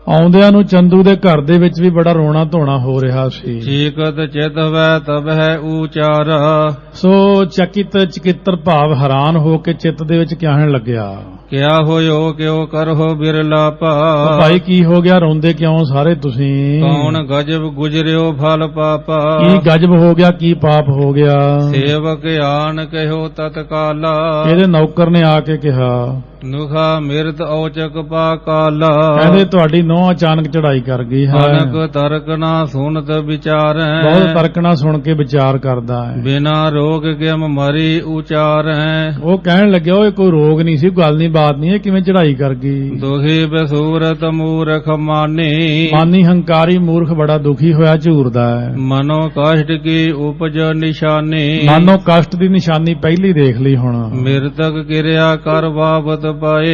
ਆਉਂਦਿਆਂ ਨੂੰ ਚੰਦੂ ਦੇ ਘਰ ਦੇ ਵਿੱਚ ਵੀ ਬੜਾ ਰੋਣਾ ਧੋਣਾ ਹੋ ਰਿਹਾ ਸੀ।
ਚੀਕਤ ਚਿਤ ਵੈ ਤਬ ਹੈ ਉਚਾਰਾ।
ਸੋ ਚਕਿਤ ਚਕਿੱਤਰ ਭਾਵ ਹੈਰਾਨ ਹੋ ਕੇ ਚਿੱਤ ਦੇ ਵਿੱਚ ਕਹਿਣ ਲੱਗਿਆ,
ਕਿਆ ਹੋਇਓ ਕਿਉ ਕਰਹੁ ਬਿਰਲਾ
ਭਾਈ
ਭਾਈ।
ਕੀ ਹੋ ਗਿਆ, ਰੋਂਦੇ ਕਿਉਂ ਸਾਰੇ ਤੁਸੀਂ?
ਕੌਣ ਗਜਬ ਗੁਜਰਿਓ ਫਲ ਪਾਪਾ।
ਕੀ ਗਜਬ ਹੋ ਗਿਆ, ਕੀ ਪਾਪ ਹੋ ਗਿਆ?
ਸੇਵਕ ਆਨ ਕਹਿਓ ਤਤਕਾਲਾ।
ਇਹਦੇ ਨੌਕਰ ਨੇ ਆ ਕੇ ਕਿਹਾ,
ਨੁਖਾ ਮਿਰਤ ਔਚਕ ਪਾ ਕਾਲਾ।
ਕਹਿੰਦੇ ਤੁਹਾਡੀ ਨਹੁੰ ਅਚਾਨਕ ਚੜਾਈ ਕਰ ਗਈ ਹੈ।
ਅਨਕ ਤਰਕ ਨਾ ਸੁਨਤ ਵਿਚਾਰੈ।
ਬਹੁਤ ਤਰਕਣਾ ਸੁਣ ਕੇ ਵਿਚਾਰ ਕਰਦਾ ਹੈ।
ਬਿਨਾ ਰੋਗ ਕਿਮ ਮਰੀ ਉਚਾਰੈ।
ਉਹ ਕਹਿਣ ਲੱਗਿਆ ਓਏ ਕੋਈ ਰੋਗ ਨਹੀਂ ਸੀ, ਗੱਲ ਨਹੀਂ ਬਾਤ ਨਹੀਂ, ਇਹ ਕਿਵੇਂ ਚੜਾਈ ਕਰ ਗਈ?
ਦੁਖੀ ਬਸੂਰਤ ਮੂਰਖ ਮਾਨੀ।
ਮਾਨੀ ਹੰਕਾਰੀ ਮੂਰਖ ਬੜਾ ਦੁਖੀ ਹੋਇਆ ਝੂਰਦਾ ਹੈ।
ਮਨੋ ਕਸ਼ਟ ਕੀ ਉਪਜ ਨਿਸ਼ਾਨੀ।
ਮਾਨੋ ਕਸ਼ਟ ਦੀ ਨਿਸ਼ਾਨੀ ਪਹਿਲੀ ਦੇਖ ਲਈ ਹੁਣ।
ਮਿਰਤਕ ਕਿਰਿਆ ਕਰ ਬਾਬਤ ਪਾਏ।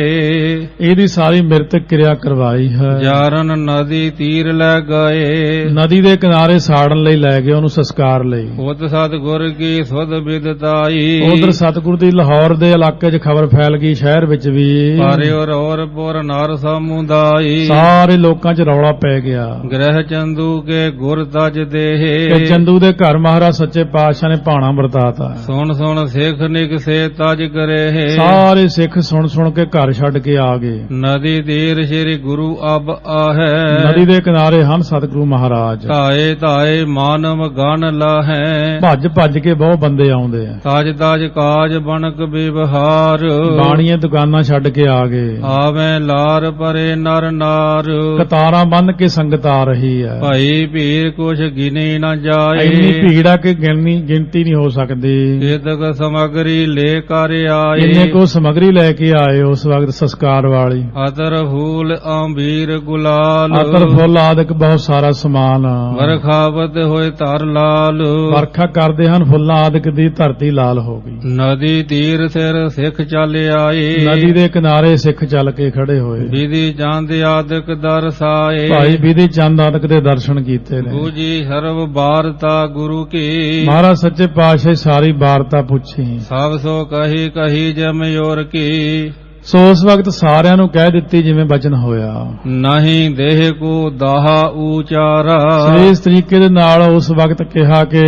ਇਹਦੀ ਸਾਰੀ ਮਿਰਤਕ ਕਿਰਿਆ ਕਰਵਾਈ ਹੈ।
ਜਾਰਨ ਨਦੀ ਤੀਰ ਲੈ ਗਏ।
ਨਦੀ ਦੇ ਕਿਨਾਰੇ ਸਾੜਨ ਲਈ ਲੈ ਗਏ ਉਹਨੂੰ ਸੰਸਕਾਰ ਲਈ।
ਉਤ ਸਤਿਗੁਰ ਕੀ ਸੁਧ ਵਿਦਤਾਈ।
ਉਧਰ ਸਤਿਗੁਰ ਦੀ ਲਾਹੌਰ ਦੇ ਇਲਾਕੇ 'ਚ ਖਬਰ ਫੈਲ ਗਈ, ਸ਼ਹਿਰ ਵਿੱਚ ਵੀ।
ਪਾਰਿਓ ਰੌਰ ਪੁਰ ਨਰ ਸਮੁਦਾਈ।
ਸਾਰੇ ਲੋਕਾਂ 'ਚ ਰੌਲਾ ਪੈ ਗਿਆ
ਗ੍ਰਹਿ ਚੰਦੂ ਕੇ ਗੁਰ ਤਜ
ਕਿ
ਦੇਹ।
ਚੰਦੂ ਦੇ ਘਰ ਮਹਾਰਾਜ ਸੱਚੇ ਪਾਤਸ਼ਾਹ ਨੇ ਭਾਣਾ ਵਰਤਾਤਾ।
ਸੁਣ ਸੁਣ ਸਿੱਖ ਨਿਕਸੇ ਤਜ ਕਰੇ।
ਸਾਰੇ ਸਿੱਖ ਸੁਣ ਸੁਣ ਕੇ ਘਰ ਛੱਡ ਕੇ ਆ ਗਏ।
ਨਦੀ ਤੀਰ ਸ੍ਰੀ ਗੁਰੂ ਅਬ ਆਹੈ।
ਨਦੀ ਦੇ ਕਿਨਾਰੇ ਹਨ ਸਤਿਗੁਰੂ ਮਹਾਰਾਜ।
ਧਾਏ ਧਾਏ ਮਾਨਵ ਗਨ ਲਾਹੈ।
ਭੱਜ ਭੱਜ ਕੇ ਬਹੁਤ ਬੰਦੇ ਆਉਂਦੇ ਆ।
ਤਾਜ ਤਾਜ ਕਾਜ ਬਨਕ ਵਿਵਹਾਰ।
ਬਾਣੀਆਂ ਦੁਕਾਨਾਂ ਛੱਡ ਕੇ ਆ ਗਏ।
ਆਵੇਂ ਲਾਰ ਪਰੇ ਨਰ ਨਾਰ।
ਕਤਾਰਾਂ ਬੰਨ ਕੇ ਸੰਗਤ ਆ ਰਹੀ ਹੈ।
ਭਾਈ ਭੀੜ ਕੁਛ ਗਿਨੇ ਨਾ ਜਾਏ।
ਇੰਨੀ ਭੀੜ ਆ ਕਿ ਗਿਣਤੀ ਨਹੀਂ ਹੋ ਸਕਦੀ।
ਇਤਕ ਸਮਗਰੀ ਲੈ ਕਰ ਆਏ।
ਇੰਨੇ ਕੋ ਸਮਗਰੀ ਲੈ ਕੇ ਆਏ ਉਸ ਵਕਤ ਸੰਸਕਾਰ ਵਾਲੀ।
ਅਤਰ ਫੂਲ ਅੰਬੀਰ ਗੁਲਾਲ।
ਅਤਰ ਫੁੱਲ ਆਦਿਕ ਬਹੁਤ ਸਾਰਾ ਸਮਾਨ।
ਵਰਖਾਵਤ ਹੋਏ ਧਰ ਲਾਲ।
ਵਰਖਾ ਕਰਦੇ ਹਨ ਫੁੱਲਾਂ ਆਦਿਕ ਦੀ, ਧਰਤੀ ਲਾਲ ਹੋ ਗਈ।
ਨਦੀ ਤੀਰ ਸਿਰ ਸਿੱਖ ਚੱਲ ਆਏ।
ਨਦੀ ਦੇ ਕਿਨਾਰੇ ਸਿੱਖ ਚੱਲ ਕੇ ਖੜੇ ਹੋਏ।
ਵਿਧੀ ਚੰਦ ਆਦਿਕ ਦਰਸਾਏ।
ਭਾਈ ਵਿਧੀ ਚੰਦ ਆਦਿਕ ਦੇ ਦਰਸ਼ਨ ਕੀਤੇ ਨੇ।
ਬੂਜੀ ਸਰਬ ਬਾਰਤਾ ਗੁਰੂ ਕੀ।
ਮਹਾਰਾਜ ਸੱਚੇ ਪਾਤਸ਼ਾਹ ਸਾਰੀ ਵਾਰਤਾ ਪੁੱਛੀ।
ਸਭ ਸੋ ਕਹੀ ਕਹੀ ਜਮਯੋਰ ਕੀ।
ਸੋ ਉਸ ਵਕਤ ਸਾਰਿਆਂ ਨੂੰ ਕਹਿ ਦਿੱਤੀ ਜਿਵੇਂ ਬਚਨ ਹੋਇਆ।
ਨਹੀਂ ਦੇਹ ਕੋ ਦਾਹਾ ਉਚਾਰਾ।
ਸੋ ਇਸ ਤਰੀਕੇ ਦੇ ਨਾਲ ਉਸ ਵਕਤ ਕਿਹਾ ਕਿ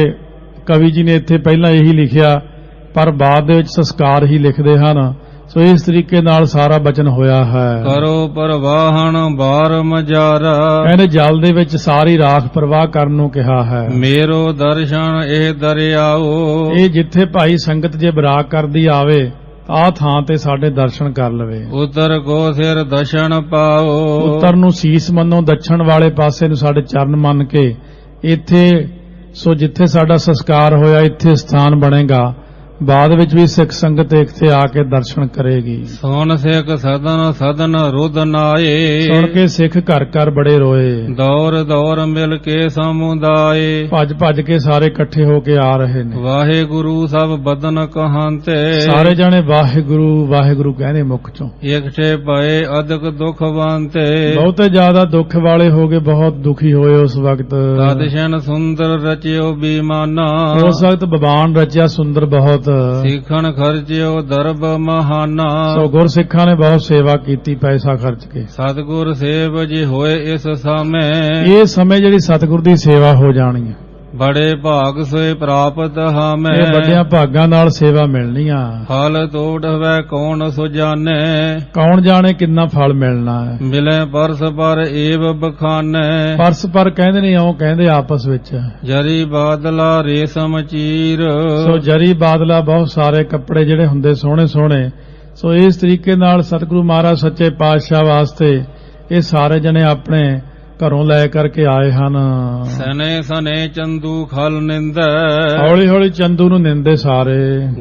ਕਵੀ ਜੀ ਨੇ ਇੱਥੇ ਪਹਿਲਾਂ ਇਹੀ ਲਿਖਿਆ ਪਰ ਬਾਅਦ ਦੇ ਵਿੱਚ ਸੰਸਕਾਰ ਹੀ ਲਿਖਦੇ ਹਨ। ਸੋ ਇਸ ਤਰੀਕੇ ਨਾਲ ਸਾਰਾ ਬਚਨ ਹੋਇਆ ਹੈ।
ਕਰੋ ਪ੍ਰਵਾਹਣ ਬਾਰ ਮਜਾਰਾ।
ਕਹਿੰਦੇ ਜਲ ਦੇ ਵਿੱਚ ਸਾਰੀ ਰਾਖ ਪ੍ਰਵਾਹ ਕਰਨ ਨੂੰ ਕਿਹਾ ਹੈ।
ਮੇਰੋ ਦਰਸ਼ਨ ਇਹ ਦਰਿਆਓ।
ਇਹ ਜਿੱਥੇ ਭਾਈ ਸੰਗਤ ਜੇ ਬਰਾਕ ਕਰਦੀ ਆਵੇ ਆ ਥਾਂ ਤੇ ਸਾਡੇ ਦਰਸ਼ਨ ਕਰ ਲਵੇ।
ਉਤਰ ਕੋ ਸਿਰ ਦਸ਼ਨ ਪਾਓ।
ਉੱਤਰ ਨੂੰ ਸੀਸ ਮੰਨੋ, ਦੱਛਣ ਵਾਲੇ ਪਾਸੇ ਨੂੰ ਸਾਡੇ ਚਰਨ ਮੰਨ ਕੇ ਇੱਥੇ ਸੋ ਜਿੱਥੇ ਸਾਡਾ ਸੰਸਕਾਰ ਹੋਇਆ ਇੱਥੇ ਸਥਾਨ ਬਣੇਗਾ। ਬਾਅਦ ਵਿੱਚ ਵੀ ਸਿੱਖ ਸੰਗਤ ਇੱਥੇ ਆ ਕੇ ਦਰਸ਼ਨ ਕਰੇਗੀ।
ਸੋਨ ਸਿੱਖ ਸਦਨ ਸਦਨ ਰੁਦ ਨਾਏ।
ਸੁਣ ਕੇ ਸਿੱਖ ਘਰ ਘਰ ਬੜੇ ਰੋਏ।
ਦੌਰ ਦੌਰ ਮਿਲ ਕੇ ਸਮੁਦਾਏ।
ਭੱਜ ਭੱਜ ਕੇ ਸਾਰੇ ਇਕੱਠੇ ਹੋ ਕੇ ਆ ਰਹੇ ਨੇ।
ਵਾਹਿਗੁਰੂ ਸਭ ਬਦਨ ਕਹਾਂਤੇ।
ਸਾਰੇ ਜਾਣੇ ਵਾਹਿਗੁਰੂ ਵਾਹਿਗੁਰੂ ਕਹਿੰਦੇ ਮੁਖ ਚੋਂ।
ਇਕਠੇ ਪਏ ਅਦਕ ਦੁਖ ਵਾਂਤੇ।
ਬਹੁਤੇ ਜ਼ਿਆਦਾ ਦੁੱਖ ਵਾਲੇ ਹੋ ਗਏ, ਬਹੁਤ ਦੁਖੀ ਹੋਏ ਉਸ ਵਕਤ।
ਤਦਸ਼ਨ ਸੁੰਦਰ ਰਚਿਓ ਬੀਮਾਨਾ।
ਉਸ ਵਕਤ ਭਗਵਾਨ ਰਚਿਆ ਸੁੰਦਰ ਬਹੁਤ।
ਸਿੱਖਣ ਖਰਚਿਓ ਦਰਬ ਮਹਾਨਾ।
ਸੋ ਗੁਰਸਿੱਖਾਂ ਨੇ ਬਹੁਤ ਸੇਵਾ ਕੀਤੀ ਪੈਸਾ ਖਰਚ ਕੇ।
ਸਤਿਗੁਰ ਸੇਵ ਜੀ ਹੋਏ ਇਸ ਸਮੇਂ।
ਇਹ ਸਮੇਂ ਜਿਹੜੀ ਸਤਿਗੁਰ ਦੀ ਸੇਵਾ ਹੋ ਜਾਣੀ ਹੈ।
ਬੜੇ ਭਾਗ ਸੋਏ ਪ੍ਰਾਪਤ ਹਾਮੈ।
ਇਹ ਵੱਡਿਆਂ ਭਾਗਾਂ ਨਾਲ ਸੇਵਾ ਮਿਲਣੀ ਆ।
ਫਲ ਤੋੜਵੈ ਕੌਣ ਸੁਜਾਨੇ।
ਕੌਣ ਜਾਣੇ ਕਿੰਨਾ ਫਲ ਮਿਲਣਾ ਹੈ।
ਮਿਲੇ ਪਰਸ ਪਰ ਏਵ ਬਖਾਨੇ।
ਪਰਸ ਪਰ ਕਹਿੰਦੇ ਨੇ ਇਉਂ ਕਹਿੰਦੇ ਆਪਸ ਵਿੱਚ।
ਜਰੀ ਬਾਦਲਾ ਰੇਸ਼ਮ ਚੀਰ।
ਸੋ ਜਰੀ ਬਾਦਲਾ ਬਹੁਤ ਸਾਰੇ ਕੱਪੜੇ ਜਿਹੜੇ ਹੁੰਦੇ ਸੋਹਣੇ ਸੋਹਣੇ। ਸੋ ਇਸ ਤਰੀਕੇ ਨਾਲ ਸਤਿਗੁਰੂ ਮਹਾਰਾਜ ਸੱਚੇ ਪਾਤਸ਼ਾਹ ਵਾਸਤੇ ਇਹ ਸਾਰੇ ਜਣੇ ਆਪਣੇ ਘਰੋਂ ਲੈ ਕਰਕੇ ਆਏ ਹਨ।
ਸਨੇ ਸਨੇ ਚੰਦੂ ਖਲ ਨਿੰਦੈ,
ਹੌਲੀ ਹੌਲੀ ਚੰਦੂ ਨੂੰ ਨਿੰਦੇ ਸਾਰੇ।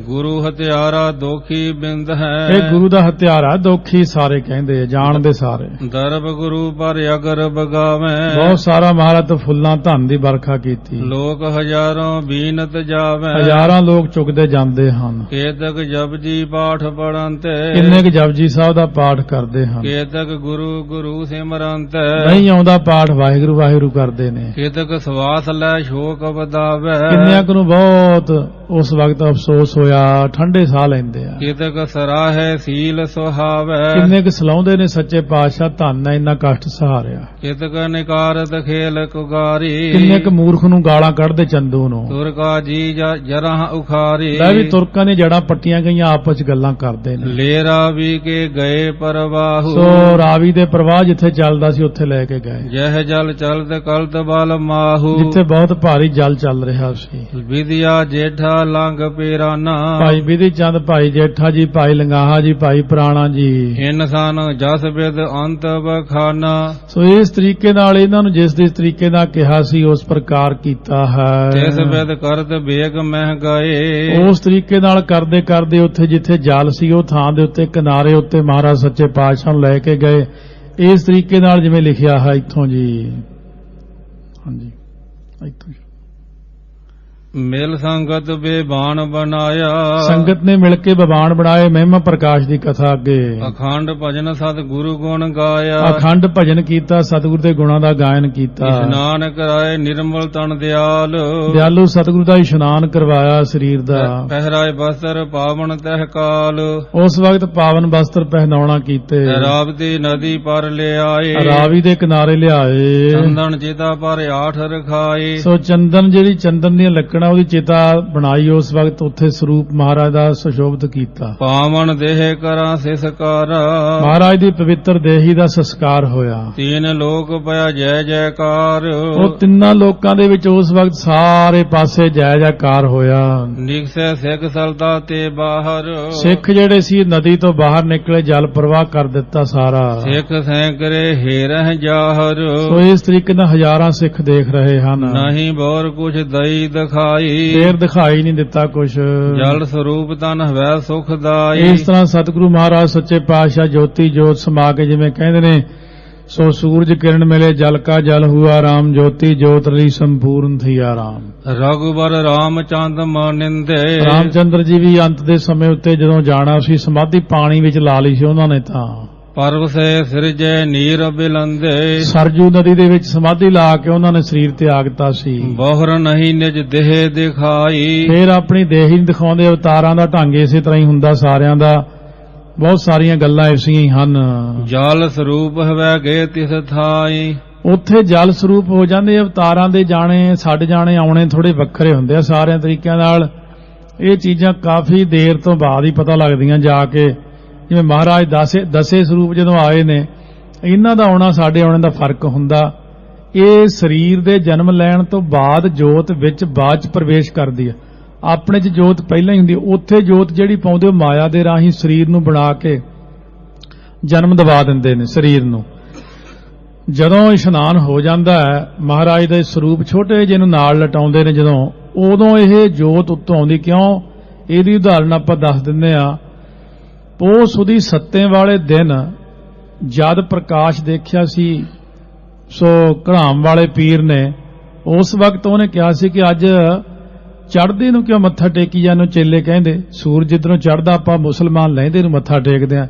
ਗੁਰੂ ਹਤਿਆਰਾ ਦੋਖੀ ਬਿੰਦ ਹੈ,
ਇਹ ਗੁਰੂ ਦਾ ਹਥਿਆਰਾ ਦੋਖੀ ਸਾਰੇ ਕਹਿੰਦੇ, ਜਾਣਦੇ ਸਾਰੇ।
ਦਰਬ ਗੁਰੂ ਪਰ ਅਗਰ ਬਗਾਵੇਂ,
ਬਹੁਤ ਸਾਰਾ ਮਹਾਰਾਜ ਤੋਂ ਫੁੱਲਾਂ ਧਨ ਦੀ ਵਰਖਾ ਕੀਤੀ।
ਲੋਕ ਹਜ਼ਾਰਾਂ ਬੀਨਤ ਜਾਵੇਂ,
ਹਜ਼ਾਰਾਂ ਲੋਕ ਚੁੱਕਦੇ ਜਾਂਦੇ ਹਨ।
ਕੇਤਕ ਜਪਜੀ ਪਾਠ ਪੜੰਤੇ,
ਕਿੰਨੇ ਕੁ ਜਪਜੀ ਸਾਹਿਬ ਦਾ ਪਾਠ ਕਰਦੇ ਹਨ।
ਕੇਤਕ ਗੁਰੂ ਗੁਰੂ ਸਿਮਰੰਤੇ,
ਨਹੀਂ ਆਉਂਦਾ ਪਾਠ ਵਾਹਿਗੁਰੂ ਵਾਹਿਗੁਰੂ ਕਰਦੇ ਨੇ।
ਕੇਤਕ ਸਵਾਸ ਲੈ ਸ਼ੋਕ ਵਧਾਵੇ,
ਕਿੰਨਿਆਂ ਕੁ ਨੂੰ ਬਹੁਤ ਉਸ ਵਕਤ ਅਫਸੋਸ ਹੋਇਆ, ਠੰਡੇ ਸਾਹ ਲੈਂਦੇ ਆ।
ਕੇਤਕ ਸਰਾਹੇ ਸੀਲ ਸੁਹਾਵੇ,
ਕਿੰਨੇ ਕੁ ਸਲਾਉਂਦੇ ਨੇ ਸੱਚੇ ਪਾਤਸ਼ਾਹ ਧੰਨ ਹੈ ਇੰਨਾ ਕਸ਼ਟ ਸਹਾਰਿਆ।
ਕੇਤਕ ਨਿਕਾਰਤ ਖੇਲ ਕੁਗਾਰੀ,
ਕਿੰਨੇ ਕੁ ਮੂਰਖ ਨੂੰ ਗਾਲਾਂ ਕੱਢਦੇ ਚੰਦੂ ਨੂੰ।
ਤੁਰਕਾ ਜੀ ਜਰਾਂ ਉਖਾਰੀ,
ਲੈ ਵੀ ਤੁਰਕਾਂ ਦੀਆਂ ਜੜਾਂ ਪੱਟੀਆਂ ਗਈਆਂ, ਆਪਸ ਚ ਗੱਲਾਂ ਕਰਦੇ ਨੇ।
ਲੇਰਾ ਵੀ ਕੇ ਗਏ ਪਰਵਾਹੂ,
ਸੋ ਰਾਵੀ ਦੇ ਪ੍ਰਵਾਹ ਜਿੱਥੇ ਚੱਲਦਾ ਸੀ ਉੱਥੇ ਲੈ ਕੇ ਗਏ।
ਜਹ ਜਲ ਚਲਤ ਕਲਤ ਬਲ ਮਾਹੂ,
ਜਿੱਥੇ ਬਹੁਤ ਭਾਰੀ ਜਲ ਚੱਲ ਰਿਹਾ ਸੀ।
ਵਿਦਿਆ ਜੇਠਾ ਲੰਗ ਪੇਰਾਨਾ,
ਭਾਈ ਵਿਧੀ ਚੰਦ, ਭਾਈ ਜੇਠਾ ਜੀ, ਭਾਈ ਲੰਗਾਹਾ ਜੀ, ਭਾਈ ਪ੍ਰਾਣਾ ਜੀ।
ਇਨਸਾਨ ਜਸ ਬਿਦ ਅੰਤ ਬਖਾਨਾ,
ਸੋ ਇਸ ਤਰੀਕੇ ਨਾਲ ਇਹਨਾਂ ਨੂੰ ਜਿਸ ਤਰੀਕੇ ਨਾਲ ਕਿਹਾ ਸੀ ਉਸ ਪ੍ਰਕਾਰ ਕੀਤਾ ਹੈ।
ਤਿਸ ਬਿਦ ਕਰਤ ਬੇਗ ਮਹਿ ਗਏ,
ਉਸ ਤਰੀਕੇ ਨਾਲ ਕਰਦੇ ਕਰਦੇ ਉੱਥੇ ਜਿੱਥੇ ਜਲ ਸੀ ਉਹ ਥਾਂ ਦੇ ਉੱਤੇ ਕਿਨਾਰੇ ਉੱਤੇ ਮਹਾਰਾਜ ਸੱਚੇ ਪਾਤਸ਼ਾਹ ਨੂੰ ਲੈ ਕੇ ਗਏ। ਇਸ ਤਰੀਕੇ ਨਾਲ ਜਿਵੇਂ ਲਿਖਿਆ ਹੈ ਇੱਥੋਂ ਜੀ, ਹਾਂਜੀ ਇੱਥੋਂ
ਮਿਲ ਸੰਗਤ ਬੇਬਾਨ ਬਣਾਇਆ,
ਸੰਗਤ ਨੇ ਮਿਲ ਕੇ ਬਵਾਨ ਬਣਾਏ। ਮਹਿਮਾ ਪ੍ਰਕਾਸ਼ ਦੀ ਕਥਾ ਅੱਗੇ।
ਅਖੰਡ ਭਜਨ ਸਤ ਗੁਰੂ ਗੁਣ ਗਾਇਆ,
ਅਖੰਡ ਭਜਨ ਕੀਤਾ, ਸਤਿਗੁਰ ਦੇ ਗੁਣਾਂ ਦਾ ਗਾਇਨ ਕੀਤਾ।
ਇਸ਼ਨਾਨ ਕਰਾਏ ਨਿਰਮਲ ਤਨ ਦਿਆਲ,
ਦਿਆਲੂ ਸਤਿਗੁਰੂ ਦਾ ਇਸ਼ਨਾਨ ਕਰਵਾਇਆ ਸਰੀਰ ਦਾ।
ਪਹਿਰਾਏ ਬਸਤਰ ਪਾਵਨ ਤਹਿ ਕਾਲ,
ਉਸ ਵਕਤ ਪਾਵਨ ਬਸਤਰ ਪਹਿਨਾਉਣਾ ਕੀਤੇ।
ਰਾਵਤੀ ਨਦੀ ਪਰ ਲਿਆਏ,
ਰਾਵੀ ਦੇ ਕਿਨਾਰੇ ਲਿਆਏ।
ਚੰਦਨ ਚਿਤਾ ਪਰ ਆਠ ਰਖਾਏ,
ਸੋ ਚੰਦਨ ਜਿਹੜੀ ਚੰਦਨ ਦੀਆਂ ਲੱਕੜਾਂ ਉਹਦੀ ਚਿਤਾ ਬਣਾਈ। ਉਸ ਵਕਤ ਉੱਥੇ ਸਰੂਪ ਮਹਾਰਾਜ ਦਾ ਸੁਸ਼ੋਭਿਤ ਕੀਤਾ।
ਪਾਵਨ ਦੇਹ ਕਰਾਂ ਸਿਸਕਾਰ,
ਮਹਾਰਾਜ ਦੀ ਪਵਿੱਤਰ ਦੇਹੀ ਦਾ ਸੰਸਕਾਰ ਹੋਇਆ।
ਤੀਨ ਲੋਕ ਪਿਆ ਜੈ ਜੈਕਾਰ,
ਉਹ ਤਿੰਨਾਂ ਲੋਕਾਂ ਦੇ ਵਿੱਚ ਉਸ ਵਕਤ ਸਾਰੇ ਪਾਸੇ ਜੈ ਜੈਕਾਰ ਹੋਇਆ।
ਨਿਕਸੈ ਸਿੱਖ ਸਲਤਾ ਤੇ ਬਾਹਰ,
ਸਿੱਖ ਜਿਹੜੇ ਸੀ ਨਦੀ ਤੋਂ ਬਾਹਰ ਨਿਕਲੇ, ਜਲ ਪ੍ਰਵਾਹ ਕਰ ਦਿੱਤਾ ਸਾਰਾ।
ਸਿੱਖ ਸੈਂਕੜੇ ਹੀਰਹਿ ਜਾਹਰ,
ਸੋ ਇਸ ਤਰੀਕੇ ਨਾਲ ਹਜ਼ਾਰਾਂ ਸਿੱਖ ਦੇਖ ਰਹੇ ਹਨ।
ਨਹੀਂ ਬੋਰ ਕੁਛ ਦਈ ਦਿਖਾਈ,
ਫੇਰ ਦਿਖਾਈ ਨਹੀਂ ਦਿੱਤਾ ਕੁਛ।
ਜਲ ਸਰੂਪ ਤਨ ਹਵੈ ਸੁਖਦਾਈ,
ਇਸ ਤਰ੍ਹਾਂ ਸਤਿਗੁਰੂ ਮਹਾਰਾਜ ਸੱਚੇ ਪਾਤਸ਼ਾਹ ਜੋਤੀ ਜੋਤ ਸਮਾ ਕੇ ਜਿਵੇਂ ਕਹਿੰਦੇ ਨੇ, ਸੋ ਸੂਰਜ ਕਿਰਨ ਮਿਲੇ ਜਲ ਕਾ ਜਲ ਹੁਆ ਰਾਮ, ਜੋਤੀ ਜੋਤ ਲਈ ਸੰਪੂਰਨ ਥੀ ਆਰਾਮ।
ਰਘੁਬਰ ਰਾਮਚੰਦ ਮਾਨਿੰਦੇ,
ਰਾਮਚੰਦਰ ਜੀ ਵੀ ਅੰਤ ਦੇ ਸਮੇਂ ਉੱਤੇ ਜਦੋਂ ਜਾਣਾ ਸੀ, ਸਮਾਧੀ ਪਾਣੀ ਵਿੱਚ ਲਾ ਲਈ ਸੀ ਉਹਨਾਂ ਨੇ। ਤਾਂ
ਪਰਵਸੇ ਸਿਰਜੈ ਨੀਰ ਬਿਲੰਦੇ,
ਸਰਜੂ ਨਦੀ ਦੇ ਵਿੱਚ ਸਮਾਧੀ ਲਾ ਕੇ ਉਹਨਾਂ ਨੇ ਸਰੀਰ ਤਿਆਗਤਾ ਸੀ।
ਬਹੁਰ ਨਹੀਂ ਨਿਜ ਦੇਹ ਦਿਖਾਈ,
ਫੇਰ ਆਪਣੀ ਦੇਹ ਹੀ ਦਿਖਾਉਂਦੇ। ਅਵਤਾਰਾਂ ਦਾ ਢੰਗ ਇਸੇ ਤਰ੍ਹਾਂ ਹੀ ਹੁੰਦਾ ਸਾਰਿਆਂ ਦਾ। ਬਹੁਤ ਸਾਰੀਆਂ ਗੱਲਾਂ ਐਸੀਆਂ ਹੀ ਹਨ।
ਜਲ ਸਰੂਪ ਹਵੈ ਗਏ ਤਿਸ ਥਾਈ,
ਉੱਥੇ ਜਲ ਸਰੂਪ ਹੋ ਜਾਂਦੇ। ਅਵਤਾਰਾਂ ਦੇ ਜਾਣੇ ਛੱਡ ਜਾਣੇ ਆਉਣੇ ਥੋੜੇ ਵੱਖਰੇ ਹੁੰਦੇ ਆ ਸਾਰਿਆਂ ਤਰੀਕਿਆਂ ਨਾਲ। ਇਹ ਚੀਜ਼ਾਂ ਕਾਫੀ ਦੇਰ ਤੋਂ ਬਾਅਦ ਹੀ ਪਤਾ ਲੱਗਦੀਆਂ ਜਾ ਕੇ। ਜਿਵੇਂ ਮਹਾਰਾਜ ਦਸੇ ਸਰੂਪ ਜਦੋਂ ਆਏ ਨੇ, ਇਹਨਾਂ ਦਾ ਆਉਣਾ ਸਾਡੇ ਆਉਣੇ ਦਾ ਫਰਕ ਹੁੰਦਾ। ਇਹ ਸਰੀਰ ਦੇ ਜਨਮ ਲੈਣ ਤੋਂ ਬਾਅਦ ਜੋਤ ਵਿੱਚ ਬਾਅਦ ਚ ਪ੍ਰਵੇਸ਼ ਕਰਦੀ ਹੈ। ਆਪਣੇ ਚ ਜੋਤ ਪਹਿਲਾਂ ਹੀ ਹੁੰਦੀ। ਉੱਥੇ ਜੋਤ ਜਿਹੜੀ ਪਾਉਂਦੇ ਉਹ ਮਾਇਆ ਦੇ ਰਾਹੀਂ ਸਰੀਰ ਨੂੰ ਬਣਾ ਕੇ ਜਨਮ ਦਿਵਾ ਦਿੰਦੇ ਨੇ ਸਰੀਰ ਨੂੰ। ਜਦੋਂ ਇਸ਼ਨਾਨ ਹੋ ਜਾਂਦਾ ਹੈ, ਮਹਾਰਾਜ ਦੇ ਸਰੂਪ ਛੋਟੇ ਜਿਹੇ ਨੂੰ ਨਾਲ ਲਟਾਉਂਦੇ ਨੇ ਜਦੋਂ, ਉਦੋਂ ਇਹ ਜੋਤ ਉੱਤੋਂ ਆਉਂਦੀ। ਕਿਉਂ? ਇਹਦੀ ਉਦਾਹਰਨ ਆਪਾਂ ਦੱਸ ਦਿੰਦੇ ਆ। ਪੋਹ ਸੁਦੀ ਸੱਤੇ ਵਾਲੇ ਦਿਨ ਜਦ ਪ੍ਰਕਾਸ਼ ਦੇਖਿਆ ਸੀ ਸੋ ਘੜਾਮ ਵਾਲੇ ਪੀਰ ਨੇ, ਉਸ ਵਕਤ ਉਹਨੇ ਕਿਹਾ ਸੀ ਕਿ ਅੱਜ ਚੜ੍ਹਦੇ ਨੂੰ ਕਿਉਂ ਮੱਥਾ ਟੇਕੀ ਜਾਂਦੇ? ਚੇਲੇ ਕਹਿੰਦੇ ਸੂਰਜ ਜਿੱਧਰੋਂ ਚੜ੍ਹਦਾ ਆਪਾਂ ਮੁਸਲਮਾਨ ਲਹਿੰਦੇ ਨੂੰ ਮੱਥਾ ਟੇਕਦੇ ਆ।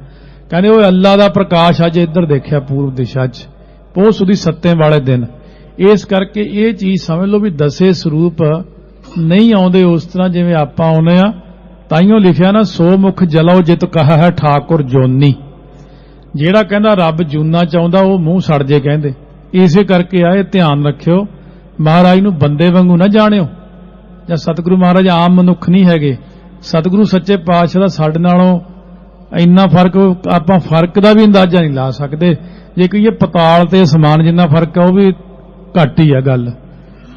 ਕਹਿੰਦੇ ਉਹ ਅੱਲਾ ਦਾ ਪ੍ਰਕਾਸ਼ ਅੱਜ ਇੱਧਰ ਦੇਖਿਆ ਪੂਰਬ ਦਿਸ਼ਾ 'ਚ, ਪੋਹ ਸੁਦੀ ਸੱਤੇ ਵਾਲੇ ਦਿਨ। ਇਸ ਕਰਕੇ ਇਹ ਚੀਜ਼ ਸਮਝ ਲਓ ਵੀ ਦਸੇ ਸਰੂਪ ਨਹੀਂ ਆਉਂਦੇ ਉਸ ਤਰ੍ਹਾਂ ਜਿਵੇਂ ਆਪਾਂ ਆਉਨੇ ਆ। ਤਾਈਓ ਲਿਖਿਆ ਨਾ, ਸੋ ਮੁਖ ਜਲੋ ਜਿਤ ਕਹਾ ਹੈ ਠਾਕੁਰ ਜੋਨੀ। ਜਿਹੜਾ ਕਹਿੰਦਾ ਰੱਬ ਜੂਨਾ ਚਾਹੁੰਦਾ ਉਹ ਮੂੰਹ ਸੜ ਜੇ ਕਹਿੰਦੇ। ਇਸੇ ਕਰਕੇ ਆਏ ਧਿਆਨ ਰੱਖਿਓ, ਮਹਾਰਾਜ ਨੂੰ ਬੰਦੇ ਵਾਂਗੂ ਨਾ ਜਾਣਿਓ। ਜਾਂ ਸਤਿਗੁਰੂ ਮਹਾਰਾਜ ਆਮ ਮਨੁੱਖ ਨਹੀਂ ਹੈਗੇ। ਸਤਿਗੁਰੂ ਸੱਚੇ ਪਾਤਸ਼ਾਹ ਦਾ ਸਾਡੇ ਨਾਲੋਂ ਇੰਨਾ ਫਰਕ, ਆਪਾਂ ਫਰਕ ਦਾ ਵੀ ਅੰਦਾਜ਼ਾ ਨਹੀਂ ਲਾ ਸਕਦੇ। ਜੇ ਕਹੀਏ ਪਤਾਲ ਤੇ ਅਸਮਾਨ ਜਿੰਨਾ ਫਰਕ ਹੈ, ਉਹ ਵੀ ਘੱਟ ਹੀ ਹੈ ਗੱਲ।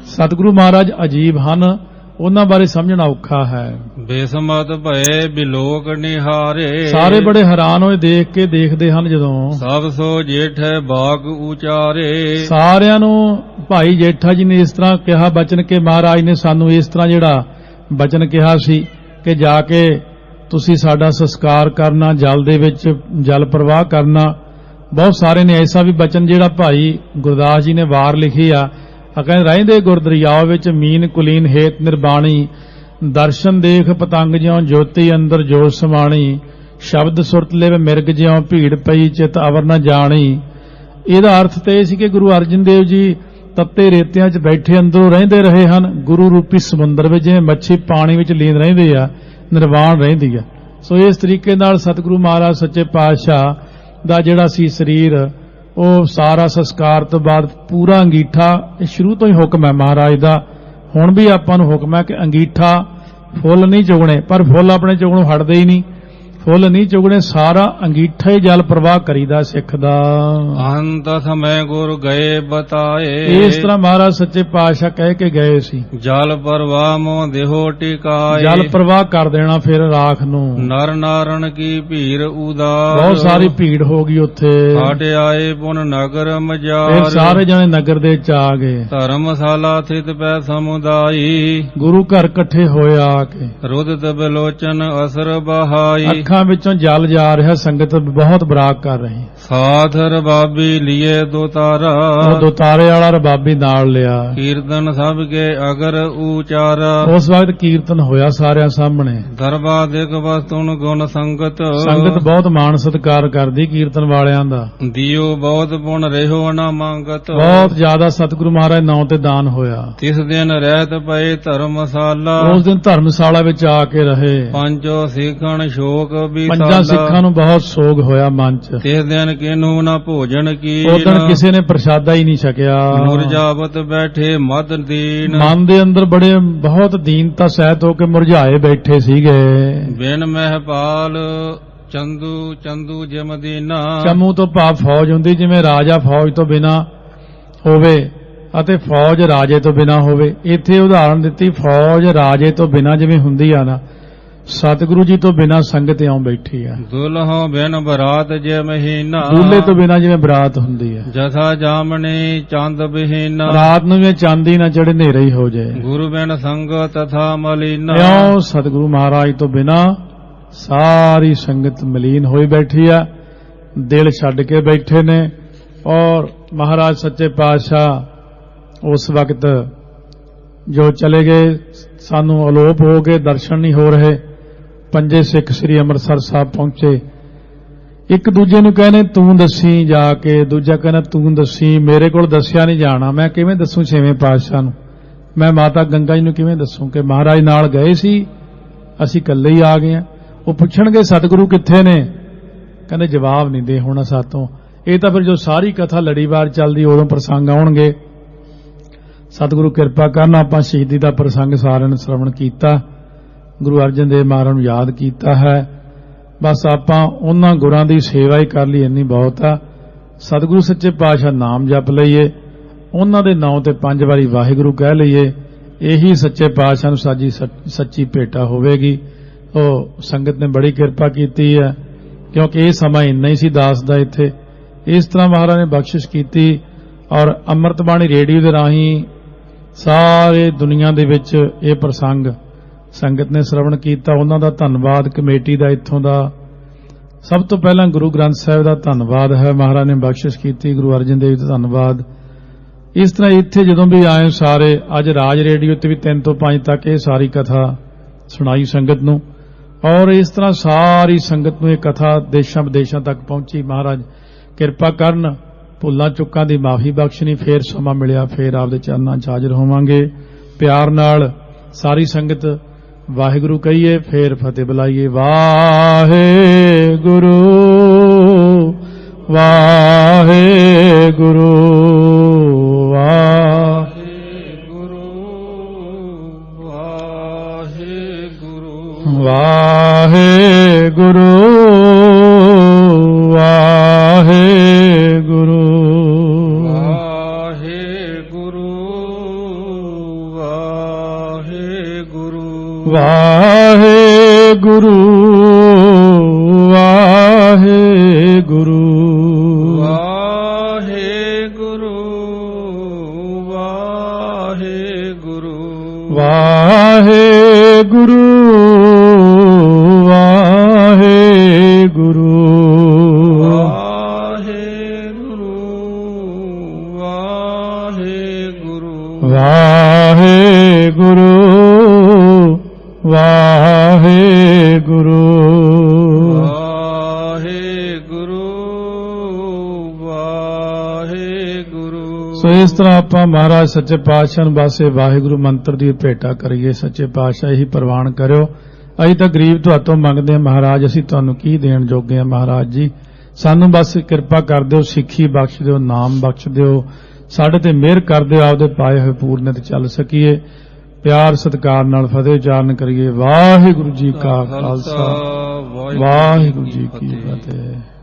ਸਤਿਗੁਰੂ ਮਹਾਰਾਜ ਅਜੀਬ ਹਨ। ਉਹਨਾਂ ਬਾਰੇ ਸਮਝਣਾ ਔਖਾ ਹੈ।
ਬਿਸਮਤ ਭਏ ਬਿਲੋਕ ਨਿਹਾਰੇ
ਸਾਰੇ ਬੜੇ ਹੈਰਾਨ ਹੋਏ ਦੇਖ ਕੇ, ਦੇਖਦੇ ਹਨ ਜਦੋਂ।
ਸਭ ਸੋ ਜੇਠੈ ਬਾਗ ਉਚਾਰੇ
ਸਾਰਿਆਂ ਨੂੰ ਭਾਈ ਜੇਠਾ ਜੀ ਨੇ ਇਸ ਤਰ੍ਹਾਂ ਕਿਹਾ ਬਚਨ ਕਿ ਮਹਾਰਾਜ ਨੇ ਸਾਨੂੰ ਇਸ ਤਰ੍ਹਾਂ ਜਿਹੜਾ ਬਚਨ ਕਿਹਾ ਸੀ ਕਿ ਜਾ ਕੇ ਤੁਸੀਂ ਸਾਡਾ ਸੰਸਕਾਰ ਕਰਨਾ, ਜਲ ਦੇ ਵਿੱਚ ਜਲ ਪ੍ਰਵਾਹ ਕਰਨਾ। ਬਹੁਤ ਸਾਰੇ ਨੇ ਐਸਾ ਵੀ ਬਚਨ ਜਿਹੜਾ ਭਾਈ ਗੁਰਦਾਸ ਜੀ ਨੇ ਵਾਰ ਲਿਖੀ ਆ, ਕਹਿੰਦੇ ਰਹਿੰਦੇ ਗੁਰ ਦਰਿਆਓ ਵਿੱਚ ਮੀਨ ਕੁਲੀਨ ਹੇਤ ਨਿਰਬਾਣੀ, ਦਰਸ਼ਨ ਦੇਖ ਪਤੰਗ ਜਿਉ ਜੋਤੀ ਅੰਦਰ ਜੋਤ ਸਮਾਣੀ, ਸ਼ਬਦ ਸੁਰਤ ਲਿਵ ਮਿਰਗ ਜਿਉ ਭੀੜ ਪਈ ਚਿਤ ਅਵਰ ਨ ਜਾਣੀ। ਇਹਦਾ ਅਰਥ ਤੇ ਇਹ ਸੀ ਕਿ ਗੁਰੂ ਅਰਜਨ ਦੇਵ ਜੀ ਤੱਤੇ ਰੇਤਿਆਂ 'ਚ ਬੈਠੇ ਅੰਦਰੋਂ ਰਹਿੰਦੇ ਰਹੇ ਹਨ, ਗੁਰੂ ਰੂਪੀ ਸਮੁੰਦਰ ਵਿੱਚ ਜਿਵੇਂ ਮੱਛੀ ਪਾਣੀ ਵਿੱਚ ਲੀਨ ਰਹਿੰਦੇ ਆ, ਨਿਰਵਾਣ ਰਹਿੰਦੀ ਆ। ਸੋ ਇਸ ਤਰੀਕੇ ਨਾਲ ਸਤਿਗੁਰੂ ਮਹਾਰਾਜ ਸੱਚੇ ਪਾਤਸ਼ਾਹ ਦਾ ਜਿਹੜਾ ਸੀ ਸਰੀਰ, ਉਹ ਸਾਰਾ ਸੰਸਕਾਰ ਤੋਂ ਬਾਅਦ ਪੂਰਾ ਅੰਗੀਠਾ, ਇਹ ਸ਼ੁਰੂ ਤੋਂ ਹੀ ਹੁਕਮ ਹੈ ਮਹਾਰਾਜ ਦਾ, ਹੁਣ ਵੀ ਆਪਾਂ ਨੂੰ ਹੁਕਮ ਹੈ ਕਿ ਅੰਗੀਠਾ ਫੁੱਲ ਨਹੀਂ ਚੁਗਣੇ, ਪਰ ਫੁੱਲ ਆਪਣੇ ਚੁਗਣੋਂ ਹਟਦੇ ਹੀ ਨਹੀਂ, ਫੁੱਲ ਨਹੀਂ ਚੁਗਣੇ, ਸਾਰਾ ਅੰਗੀਠਾ ਹੀ ਜਲ ਪ੍ਰਵਾਹ ਕਰੀਦਾ ਸਿੱਖ ਦਾ।
ਅੰਤ ਸਮੈ ਗੁਰ ਗਏ ਬਤਾਏ
ਇਸ ਤਰ੍ਹਾਂ ਮਹਾਰਾਜ ਸੱਚੇ ਪਾਤਸ਼ਾਹ ਕਹਿ ਕੇ ਗਏ ਸੀ,
ਜਲ ਪ੍ਰਵਾਹ ਮੋ ਦੇਹੋ ਟਿਕਾਏ,
ਜਲ ਪ੍ਰਵਾਹ ਕਰ ਦੇਣਾ ਫਿਰ ਰਾਖ ਨੂੰ।
ਨਰ ਨਾਰਨ ਕੀ ਭੀੜ ਉਦਾਰ,
ਬਹੁਤ ਸਾਰੀ ਭੀੜ ਹੋ ਗਈ ਉੱਥੇ।
ਹਟ ਆਏ ਪੁਨ ਨਗਰ
ਫਿਰ
ਮਜਾਰ,
ਸਾਰੇ ਜਣੇ ਨਗਰ ਦੇ ਚ ਆ ਗਏ।
ਧਰਮਸ਼ਾਲਾ ਥਿਤ ਪੈ ਸਮੁਦਾਈ,
ਗੁਰੂ ਘਰ ਇਕੱਠੇ ਹੋਏ ਆ ਕੇ।
ਰੁਦਤ ਬਿਲੋਚਨ ਅਸਰ ਬਹਾਈ,
ਅੱਖਾਂ ਵਿੱਚੋਂ ਜਲ ਜਾ ਰਿਹਾ, ਸੰਗਤ ਬਹੁਤ ਬਰਾਕ ਕਰ ਰਹੀ।
ਸਾਥ ਰਬਾਬੀ ਲਿਏ ਦੋਤਾਰਾ,
ਉਹ ਦੋਤਾਰੇ ਵਾਲਾ ਰਬਾਬੀ ਨਾਲ ਲਿਆ।
ਕੀਰਤਨ ਸਭ ਕੇ ਅਗਰ ਉਚਾਰਾ,
ਉਸ ਵਕਤ ਕੀਰਤਨ ਹੋਇਆ ਸਾਰਿਆਂ ਸਾਹਮਣੇ।
ਦਰਬਾਦਿਕ ਵਸਤੁਨ ਗੁਣ ਸੰਗਤ,
ਸੰਗਤ ਬਹੁਤ ਮਾਣ ਸਤਿਕਾਰ ਕਰਦੀ ਕੀਰਤਨ ਵਾਲਿਆਂ ਦਾ।
ਦਿਓ ਬਹੁਤ ਪੁਨ ਰਹਿਓ ਨਾ ਮੰਗਤ,
ਬਹੁਤ ਜ਼ਿਆਦਾ ਸਤਿਗੁਰੂ ਮਹਾਰਾਜ ਨਾਂ ਤੇ ਦਾਨ ਹੋਇਆ।
ਤਿਸ ਦਿਨ ਰਹਿਤ ਪਏ ਧਰਮਸ਼ਾਲਾ,
ਉਸ ਦਿਨ ਧਰਮਸ਼ਾਲਾ ਵਿੱਚ ਆ ਕੇ ਰਹੇ।
ਪੰਜੋ ਸਿੱਖਣ ਸ਼ੋਕ
ਪੰਜਾਂ ਸਿੱਖਾਂ ਨੂੰ ਬਹੁਤ ਸੋਗ ਹੋਇਆ ਮਨ 'ਚ।
ਤਿਸ ਦਿਨ ਕਿਨੂ ਨਾ ਭੋਜਨ ਕੀ,
ਉਸ ਦਿਨ ਕਿਸੇ ਨੇ ਪ੍ਰਸ਼ਾਦਾ ਹੀ ਨਹੀਂ ਛਕਿਆ।
ਮੁਰਜਾਵਤ ਬੈਠੇ ਮਦ ਦੀਨ,
ਮਨ ਦੇ ਅੰਦਰ ਬੜੇ ਬਹੁਤ ਦੀਨਤਾ ਸਹਿਤ ਹੋ ਕੇ ਮੁਰਝਾਏ ਬੈਠੇ ਸੀਗੇ।
ਬਿਨ ਮਹਿਪਾਲ ਚੰਦੂ ਚੰਦੂ ਜਮਦੀਨਾ,
ਚਮੂ ਤੋਂ ਭਾਵ ਫੌਜ ਹੁੰਦੀ, ਜਿਵੇਂ ਰਾਜਾ ਫੌਜ ਤੋਂ ਬਿਨਾ ਹੋਵੇ ਅਤੇ ਫੌਜ ਰਾਜੇ ਤੋਂ ਬਿਨਾ ਹੋਵੇ। ਇੱਥੇ ਉਦਾਹਰਣ ਦਿੱਤੀ ਫੌਜ ਰਾਜੇ ਤੋਂ ਬਿਨਾ ਜਿਵੇਂ ਹੁੰਦੀ ਆ ਨਾ, ਸਤਿਗੁਰੂ ਜੀ ਤੋਂ ਬਿਨਾ ਸੰਗਤ ਇਉਂ ਬੈਠੀ ਆ।
ਦੁਲਹੋਂ ਬਿਨ ਬਰਾਤ ਜੇ ਮਹੀਨਾ,
ਦੂਲੇ ਤੋਂ ਬਿਨਾ ਜਿਵੇਂ ਬਰਾਤ ਹੁੰਦੀ ਹੈ।
ਜਥਾ ਜਾਮਣੀ ਚੰਦ ਬਿਹੀਨਾ,
ਰਾਤ ਨੂੰ ਜਿਵੇਂ ਚਾਂਦੀ ਨਾ ਚੜੇ ਹਨੇਰਾ ਹੀ ਹੋ ਜਾਏ।
ਗੁਰੂ ਬਿਨ ਸੰਗ ਤਥਾ ਮਲੀਨਾ,
ਇਉਂ ਸਤਿਗੁਰੂ ਮਹਾਰਾਜ ਤੋਂ ਬਿਨਾ ਸਾਰੀ ਸੰਗਤ ਮਲੀਨ ਹੋਈ ਬੈਠੀ ਆ, ਦਿਲ ਛੱਡ ਕੇ ਬੈਠੇ ਨੇ। ਔਰ ਮਹਾਰਾਜ ਸੱਚੇ ਪਾਤਸ਼ਾਹ ਉਸ ਵਕਤ ਜੋ ਚਲੇ ਗਏ, ਸਾਨੂੰ ਅਲੋਪ ਹੋ ਗਏ, ਦਰਸ਼ਨ ਨਹੀਂ ਹੋ ਰਹੇ। ਪੰਜੇ ਸਿੱਖ ਸ੍ਰੀ ਅੰਮ੍ਰਿਤਸਰ ਸਾਹਿਬ ਪਹੁੰਚੇ। ਇੱਕ ਦੂਜੇ ਨੂੰ ਕਹਿੰਦੇ ਤੂੰ ਦੱਸੀ ਜਾ ਕੇ, ਦੂਜਾ ਕਹਿੰਦਾ ਤੂੰ ਦੱਸੀ, ਮੇਰੇ ਕੋਲ ਦੱਸਿਆ ਨਹੀਂ ਜਾਣਾ, ਮੈਂ ਕਿਵੇਂ ਦੱਸੂੰ ਛੇਵੇਂ ਪਾਤਸ਼ਾਹ ਨੂੰ, ਮੈਂ ਮਾਤਾ ਗੰਗਾ ਜੀ ਨੂੰ ਕਿਵੇਂ ਦੱਸੂੰ ਕਿ ਮਹਾਰਾਜ ਨਾਲ ਗਏ ਸੀ, ਅਸੀਂ ਇਕੱਲੇ ਹੀ ਆ ਗਏ ਹਾਂ। ਉਹ ਪੁੱਛਣਗੇ ਸਤਿਗੁਰੂ ਕਿੱਥੇ ਨੇ, ਕਹਿੰਦੇ ਜਵਾਬ ਨਹੀਂ ਦੇ ਹੋਣਾ ਸਾਤੋਂ। ਇਹ ਤਾਂ ਫਿਰ ਜੋ ਸਾਰੀ ਕਥਾ ਲੜੀਵਾਰ ਚੱਲਦੀ ਉਦੋਂ ਪ੍ਰਸੰਗ ਆਉਣਗੇ। ਸਤਿਗੁਰੂ ਕਿਰਪਾ ਕਰਨ, ਆਪਾਂ ਸ਼ਹੀਦੀ ਦਾ ਪ੍ਰਸੰਗ ਸਾਰਿਆਂ ਨੇ ਸ਼ਰਵਣ ਕੀਤਾ, ਗੁਰੂ ਅਰਜਨ ਦੇਵ ਮਹਾਰਾਜ ਨੂੰ ਯਾਦ ਕੀਤਾ ਹੈ। ਬਸ ਆਪਾਂ ਉਹਨਾਂ ਗੁਰਾਂ ਦੀ ਸੇਵਾ ਹੀ ਕਰ ਲਈ, ਇੰਨੀ ਬਹੁਤ ਆ। ਸਤਿਗੁਰੂ ਸੱਚੇ ਪਾਤਸ਼ਾਹ ਨਾਮ ਜਪ ਲਈਏ, ਉਹਨਾਂ ਦੇ ਨਾਂ ਤੇ 5 ਵਾਰੀ ਵਾਹਿਗੁਰੂ ਕਹਿ ਲਈਏ, ਇਹੀ ਸੱਚੇ ਪਾਤਸ਼ਾਹ ਨੂੰ ਸਾਜੀ ਸੱਚੀ ਭੇਟਾ ਹੋਵੇਗੀ। ਉਹ ਸੰਗਤ ਨੇ ਬੜੀ ਕਿਰਪਾ ਕੀਤੀ ਹੈ, ਕਿਉਂਕਿ ਇਹ ਸਮਾਂ ਇੰਨਾ ਹੀ ਸੀ ਦਾਸ ਦਾ ਇੱਥੇ। ਇਸ ਤਰ੍ਹਾਂ ਮਹਾਰਾਜ ਨੇ ਬਖਸ਼ਿਸ਼ ਕੀਤੀ ਔਰ ਅੰਮ੍ਰਿਤ ਬਾਣੀ ਰੇਡੀਓ ਦੇ ਰਾਹੀਂ ਸਾਰੇ ਦੁਨੀਆ ਦੇ ਵਿੱਚ ਇਹ ਪ੍ਰਸੰਗ ਸੰਗਤ ਨੇ ਸ਼ਰਵਣ ਕੀਤਾ। ਉਹਨਾਂ ਦਾ ਧੰਨਵਾਦ, ਕਮੇਟੀ ਦਾ, ਇੱਥੋਂ ਦਾ। ਸਭ ਤੋਂ ਪਹਿਲਾਂ ਗੁਰੂ ਗ੍ਰੰਥ ਸਾਹਿਬ ਦਾ ਧੰਨਵਾਦ ਹੈ, ਮਹਾਰਾਜ ਨੇ ਬਖਸ਼ਿਸ਼ ਕੀਤੀ। ਗੁਰੂ ਅਰਜਨ ਦੇਵ ਦਾ ਧੰਨਵਾਦ। ਇਸ ਤਰ੍ਹਾਂ ਇੱਥੇ ਜਦੋਂ ਵੀ ਆਏ ਸਾਰੇ, ਅੱਜ ਰਾਜ ਰੇਡੀਓ ਤੇ ਵੀ 3 ਤੋਂ 5 ਤੱਕ ਇਹ ਸਾਰੀ ਕਥਾ ਸੁਣਾਈ ਸੰਗਤ ਨੂੰ। ਔਰ ਇਸ ਤਰ੍ਹਾਂ ਸਾਰੀ ਸੰਗਤ ਨੂੰ ਇਹ ਕਥਾ ਦੇਸ਼ਾਂ ਵਿਦੇਸ਼ਾਂ ਤੱਕ ਪਹੁੰਚੀ। ਮਹਾਰਾਜ ਕਿਰਪਾ ਕਰਨ, ਭੁੱਲਾਂ ਚੁੱਕਾਂ ਦੀ ਮਾਫੀ ਬਖਸ਼ਣੀ। ਫੇਰ ਸਮਾਂ ਮਿਲਿਆ, ਫੇਰ ਆਪਦੇ ਚਰਨਾਂ 'ਚ ਹਾਜ਼ਰ ਹੋਵਾਂਗੇ। ਪਿਆਰ ਨਾਲ ਸਾਰੀ ਸੰਗਤ ਵਾਹਿਗੁਰੂ ਕਹੀਏ, ਫੇਰ ਫਤਿਹ ਬੁਲਾਈਏ। ਵਾਹਿਗੁਰੂ ਵਾਹਿਗੁਰੂ ਵਾਹਿਗੁਰੂ ਵਾਹਿਗੁਰੂ ਵਾਹਿਗੁਰੂ ਵਾਹਿਗੁਰੂ ਵਾਹਿਗੁਰੂ ਵਾਹਿਗੁਰੂ ਵਾਹਿਗੁਰੂ ਵਾਹਿਗੁਰੂ
ਵਾਹਿਗੁਰੂ ਵਾਹਿਗੁਰੂ
ਵਾਹਿਗੁਰੂ ਵਾਹਿਗੁਰੂ ਵਾਹਿਗੁਰੂ ਵਾਹਿਗੁਰੂ
ਵਾਹਿਗੁਰੂ ਵਾਹਿਗੁਰੂ।
ਸੋ ਇਸ ਤਰ੍ਹਾਂ ਆਪਾਂ ਮਹਾਰਾਜ ਸੱਚੇ ਪਾਤਸ਼ਾਹ ਨੂੰ ਬਾਸੇ ਵਾਹਿਗੁਰੂ ਮੰਤਰ ਦੀ ਭੇਟਾ ਕਰੀਏ। ਸੱਚੇ ਪਾਤਸ਼ਾਹ ਇਹੀ ਪ੍ਰਵਾਨ ਕਰਿਓ। ਅਸੀਂ ਤਾਂ ਗਰੀਬ ਤੁਹਾਤੋਂ ਮੰਗਦੇ ਹਾਂ ਮਹਾਰਾਜ, ਅਸੀਂ ਤੁਹਾਨੂੰ ਕੀ ਦੇਣ ਜੋਗੇ ਹਾਂ ਮਹਾਰਾਜ ਜੀ। ਸਾਨੂੰ ਬਸ ਕਿਰਪਾ ਕਰ ਦਿਓ, ਸਿੱਖੀ ਬਖਸ਼ ਦਿਓ, ਨਾਮ ਬਖਸ਼ ਦਿਓ, ਸਾਡੇ ਤੇ ਮਿਹਰ ਕਰ ਦਿਓ, ਆਪਦੇ ਪਾਏ ਹੋਏ ਪੂਰਨੇ ਤੇ ਚੱਲ ਸਕੀਏ। ਪਿਆਰ ਸਤਿਕਾਰ ਨਾਲ ਫਤਿਹ ਉਚਾਰਨ ਕਰੀਏ। ਵਾਹਿਗੁਰੂ ਜੀ ਕਾ ਖਾਲਸਾ, ਵਾਹਿਗੁਰੂ ਜੀ ਕੀ ਫਤਿਹ।